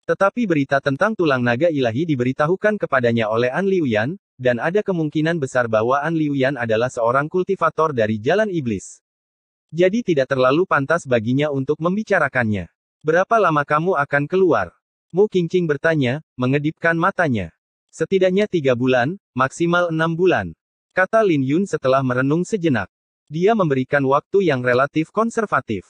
Tetapi berita tentang tulang naga ilahi diberitahukan kepadanya oleh An Liuyan, dan ada kemungkinan besar bahwa An Liuyan adalah seorang kultivator dari jalan iblis. Jadi tidak terlalu pantas baginya untuk membicarakannya. Berapa lama kamu akan keluar? Mu Qingqing bertanya, mengedipkan matanya. Setidaknya 3 bulan, maksimal 6 bulan. Kata Lin Yun setelah merenung sejenak. Dia memberikan waktu yang relatif konservatif.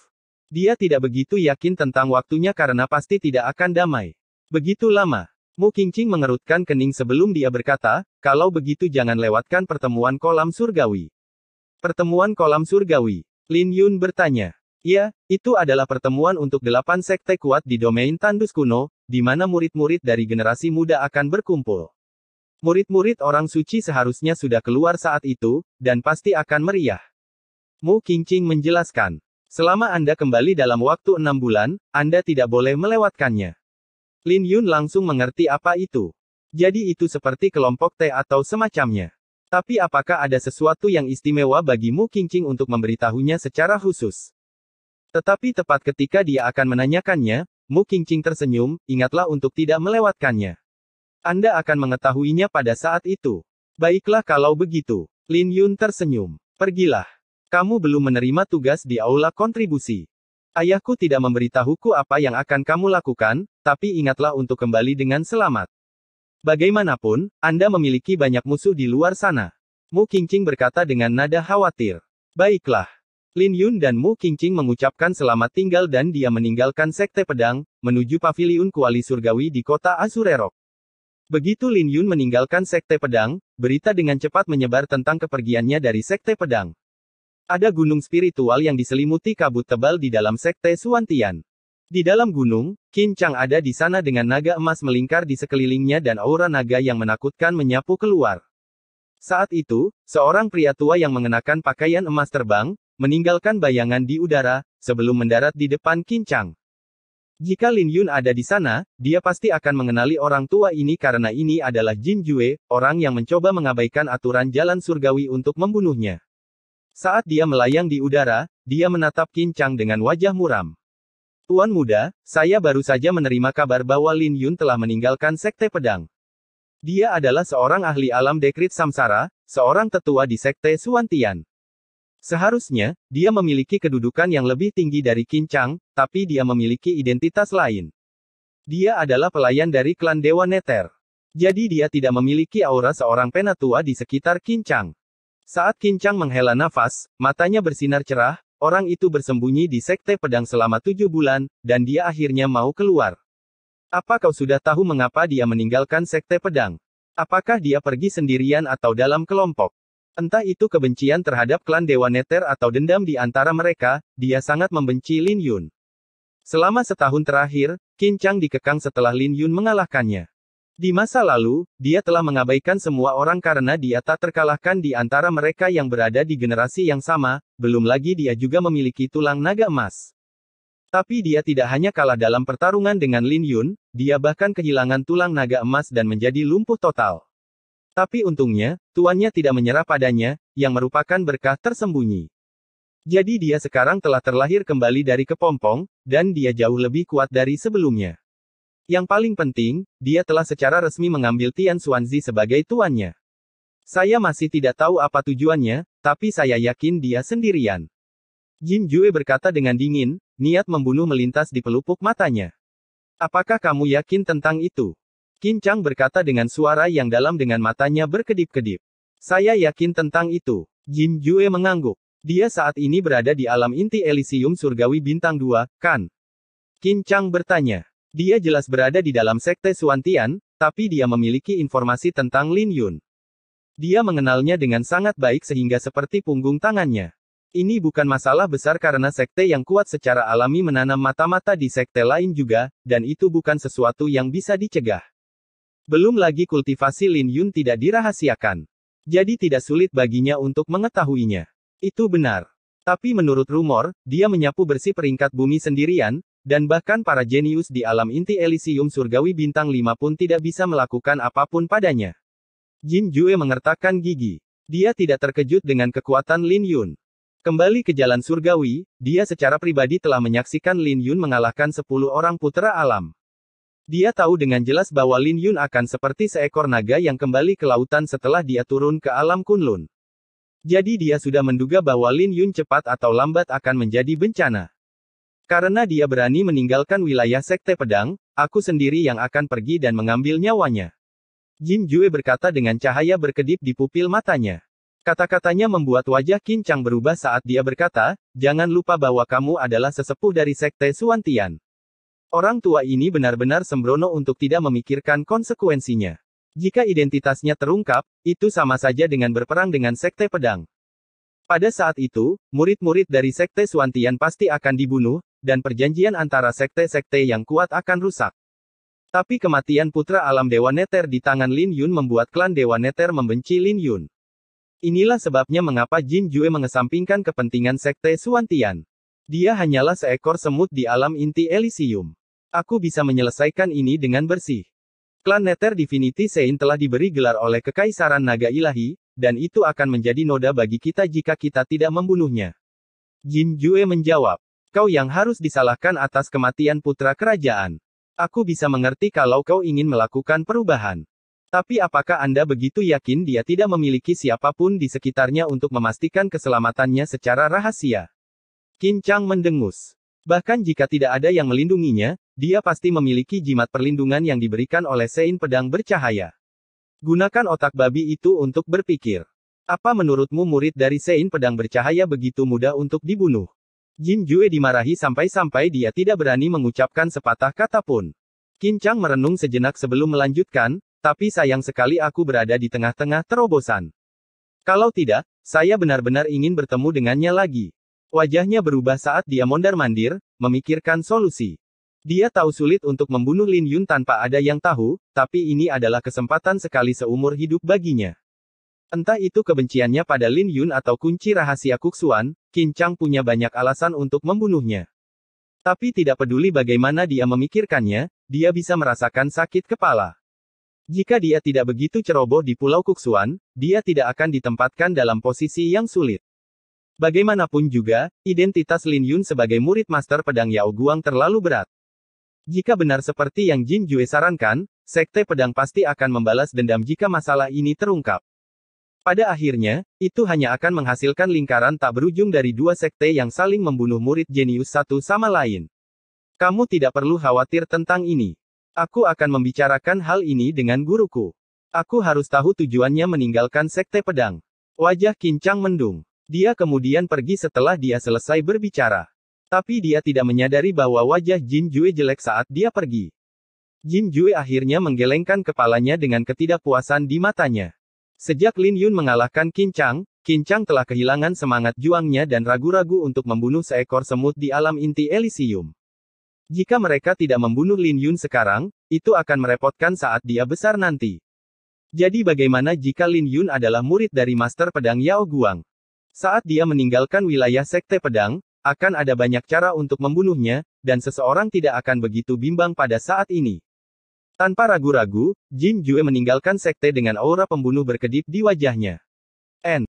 Dia tidak begitu yakin tentang waktunya karena pasti tidak akan damai. Begitu lama. Mu Qingqing mengerutkan kening sebelum dia berkata, kalau begitu jangan lewatkan pertemuan kolam surgawi. Pertemuan kolam surgawi. Lin Yun bertanya. Ya, itu adalah pertemuan untuk 8 sekte kuat di domain tandus kuno, di mana murid-murid dari generasi muda akan berkumpul. Murid-murid orang suci seharusnya sudah keluar saat itu, dan pasti akan meriah. Mu Qingqing menjelaskan. Selama Anda kembali dalam waktu 6 bulan, Anda tidak boleh melewatkannya. Lin Yun langsung mengerti apa itu. Jadi itu seperti kelompok T atau semacamnya. Tapi apakah ada sesuatu yang istimewa bagi Mu Qingqing untuk memberitahunya secara khusus? Tetapi tepat ketika dia akan menanyakannya, Mu Qingqing tersenyum, ingatlah untuk tidak melewatkannya. Anda akan mengetahuinya pada saat itu. Baiklah kalau begitu. Lin Yun tersenyum. Pergilah. Kamu belum menerima tugas di aula kontribusi. Ayahku tidak memberitahuku apa yang akan kamu lakukan, tapi ingatlah untuk kembali dengan selamat. Bagaimanapun, Anda memiliki banyak musuh di luar sana. Mu Qingqing berkata dengan nada khawatir. Baiklah. Lin Yun dan Mu Qingqing mengucapkan selamat tinggal dan dia meninggalkan sekte pedang, menuju paviliun kuali surgawi di kota Azurerok. Begitu Lin Yun meninggalkan sekte pedang, berita dengan cepat menyebar tentang kepergiannya dari sekte pedang. Ada gunung spiritual yang diselimuti kabut tebal di dalam sekte Suantian. Di dalam gunung, Qin Chang ada di sana dengan naga emas melingkar di sekelilingnya dan aura naga yang menakutkan menyapu keluar. Saat itu, seorang pria tua yang mengenakan pakaian emas terbang, meninggalkan bayangan di udara, sebelum mendarat di depan Qin Chang. Jika Lin Yun ada di sana, dia pasti akan mengenali orang tua ini karena ini adalah Jin Jue, orang yang mencoba mengabaikan aturan jalan surgawi untuk membunuhnya. Saat dia melayang di udara, dia menatap Qin Chang dengan wajah muram. Tuan muda, saya baru saja menerima kabar bahwa Lin Yun telah meninggalkan sekte pedang. Dia adalah seorang ahli alam dekrit samsara, seorang tetua di sekte Suantian. Seharusnya, dia memiliki kedudukan yang lebih tinggi dari Qin Chang, tapi dia memiliki identitas lain. Dia adalah pelayan dari klan Dewa Neter. Jadi dia tidak memiliki aura seorang penatua di sekitar Qin Chang. Saat Qin Chang menghela nafas, matanya bersinar cerah, orang itu bersembunyi di sekte pedang selama 7 bulan, dan dia akhirnya mau keluar. Apa kau sudah tahu mengapa dia meninggalkan sekte pedang? Apakah dia pergi sendirian atau dalam kelompok? Entah itu kebencian terhadap klan Dewa Neter atau dendam di antara mereka, dia sangat membenci Lin Yun. Selama setahun terakhir, Qin Chang dikekang setelah Lin Yun mengalahkannya. Di masa lalu, dia telah mengabaikan semua orang karena dia tak terkalahkan di antara mereka yang berada di generasi yang sama, belum lagi dia juga memiliki tulang naga emas. Tapi dia tidak hanya kalah dalam pertarungan dengan Lin Yun, dia bahkan kehilangan tulang naga emas dan menjadi lumpuh total. Tapi untungnya, tuannya tidak menyerah padanya, yang merupakan berkah tersembunyi. Jadi dia sekarang telah terlahir kembali dari kepompong, dan dia jauh lebih kuat dari sebelumnya. Yang paling penting, dia telah secara resmi mengambil Tian Xuanzi sebagai tuannya. Saya masih tidak tahu apa tujuannya, tapi saya yakin dia sendirian. Jin Jue berkata dengan dingin, niat membunuh melintas di pelupuk matanya. Apakah kamu yakin tentang itu? Qin Chang berkata dengan suara yang dalam dengan matanya berkedip-kedip. Saya yakin tentang itu. Jin Jue mengangguk. Dia saat ini berada di alam inti Elysium Surgawi Bintang 2, kan? Qin Chang bertanya. Dia jelas berada di dalam sekte Suantian, tapi dia memiliki informasi tentang Lin Yun. Dia mengenalnya dengan sangat baik sehingga seperti punggung tangannya. Ini bukan masalah besar karena sekte yang kuat secara alami menanam mata-mata di sekte lain juga, dan itu bukan sesuatu yang bisa dicegah. Belum lagi kultivasi Lin Yun tidak dirahasiakan. Jadi tidak sulit baginya untuk mengetahuinya. Itu benar. Tapi menurut rumor, dia menyapu bersih peringkat bumi sendirian, dan bahkan para jenius di alam inti Elysium surgawi bintang 5 pun tidak bisa melakukan apapun padanya. Jin Jue mengertakkan gigi. Dia tidak terkejut dengan kekuatan Lin Yun. Kembali ke jalan surgawi, dia secara pribadi telah menyaksikan Lin Yun mengalahkan 10 orang putra alam. Dia tahu dengan jelas bahwa Lin Yun akan seperti seekor naga yang kembali ke lautan setelah dia turun ke alam Kunlun. Jadi dia sudah menduga bahwa Lin Yun cepat atau lambat akan menjadi bencana. Karena dia berani meninggalkan wilayah Sekte Pedang, aku sendiri yang akan pergi dan mengambil nyawanya. Jin Jue berkata dengan cahaya berkedip di pupil matanya. Kata-katanya membuat wajah Qin Chang berubah saat dia berkata, jangan lupa bahwa kamu adalah sesepuh dari Sekte Suantian. Orang tua ini benar-benar sembrono untuk tidak memikirkan konsekuensinya. Jika identitasnya terungkap, itu sama saja dengan berperang dengan Sekte Pedang. Pada saat itu, murid-murid dari Sekte Suantian pasti akan dibunuh, dan perjanjian antara sekte-sekte yang kuat akan rusak. Tapi kematian putra alam Dewa Neter di tangan Lin Yun membuat klan Dewa Neter membenci Lin Yun. Inilah sebabnya mengapa Jin Jue mengesampingkan kepentingan Sekte Suantian. Dia hanyalah seekor semut di alam inti Elysium. Aku bisa menyelesaikan ini dengan bersih. Klan Neter Divinity Sein telah diberi gelar oleh Kekaisaran Naga Ilahi, dan itu akan menjadi noda bagi kita jika kita tidak membunuhnya. Jin Jue menjawab, kau yang harus disalahkan atas kematian putra kerajaan. Aku bisa mengerti kalau kau ingin melakukan perubahan. Tapi apakah Anda begitu yakin dia tidak memiliki siapapun di sekitarnya untuk memastikan keselamatannya secara rahasia? Qin Chang mendengus. Bahkan jika tidak ada yang melindunginya, dia pasti memiliki jimat perlindungan yang diberikan oleh Sein Pedang Bercahaya. Gunakan otak babi itu untuk berpikir. Apa menurutmu murid dari Sein Pedang Bercahaya begitu mudah untuk dibunuh? Jin Jue dimarahi sampai-sampai dia tidak berani mengucapkan sepatah kata pun. Qin Chang merenung sejenak sebelum melanjutkan, tapi sayang sekali aku berada di tengah-tengah terobosan. Kalau tidak, saya benar-benar ingin bertemu dengannya lagi. Wajahnya berubah saat dia mondar-mandir, memikirkan solusi. Dia tahu sulit untuk membunuh Lin Yun tanpa ada yang tahu, tapi ini adalah kesempatan sekali seumur hidup baginya. Entah itu kebenciannya pada Lin Yun atau kunci rahasia Kuxuan, Qin Chang punya banyak alasan untuk membunuhnya. Tapi tidak peduli bagaimana dia memikirkannya, dia bisa merasakan sakit kepala. Jika dia tidak begitu ceroboh di Pulau Kuxuan, dia tidak akan ditempatkan dalam posisi yang sulit. Bagaimanapun juga, identitas Lin Yun sebagai murid Master Pedang Yao Guang terlalu berat. Jika benar seperti yang Jin Jue sarankan, Sekte Pedang pasti akan membalas dendam jika masalah ini terungkap. Pada akhirnya, itu hanya akan menghasilkan lingkaran tak berujung dari dua sekte yang saling membunuh murid jenius satu sama lain. Kamu tidak perlu khawatir tentang ini. Aku akan membicarakan hal ini dengan guruku. Aku harus tahu tujuannya meninggalkan Sekte Pedang. Wajah Qin Chang mendung. Dia kemudian pergi setelah dia selesai berbicara. Tapi dia tidak menyadari bahwa wajah Jin Jue jelek saat dia pergi. Jin Jue akhirnya menggelengkan kepalanya dengan ketidakpuasan di matanya. Sejak Lin Yun mengalahkan Qin Chang telah kehilangan semangat juangnya dan ragu-ragu untuk membunuh seekor semut di alam inti Elysium. Jika mereka tidak membunuh Lin Yun sekarang, itu akan merepotkan saat dia besar nanti. Jadi bagaimana jika Lin Yun adalah murid dari Master Pedang Yao Guang? Saat dia meninggalkan wilayah Sekte Pedang, akan ada banyak cara untuk membunuhnya, dan seseorang tidak akan begitu bimbang pada saat ini. Tanpa ragu-ragu, Jin Jue meninggalkan sekte dengan aura pembunuh berkedip di wajahnya.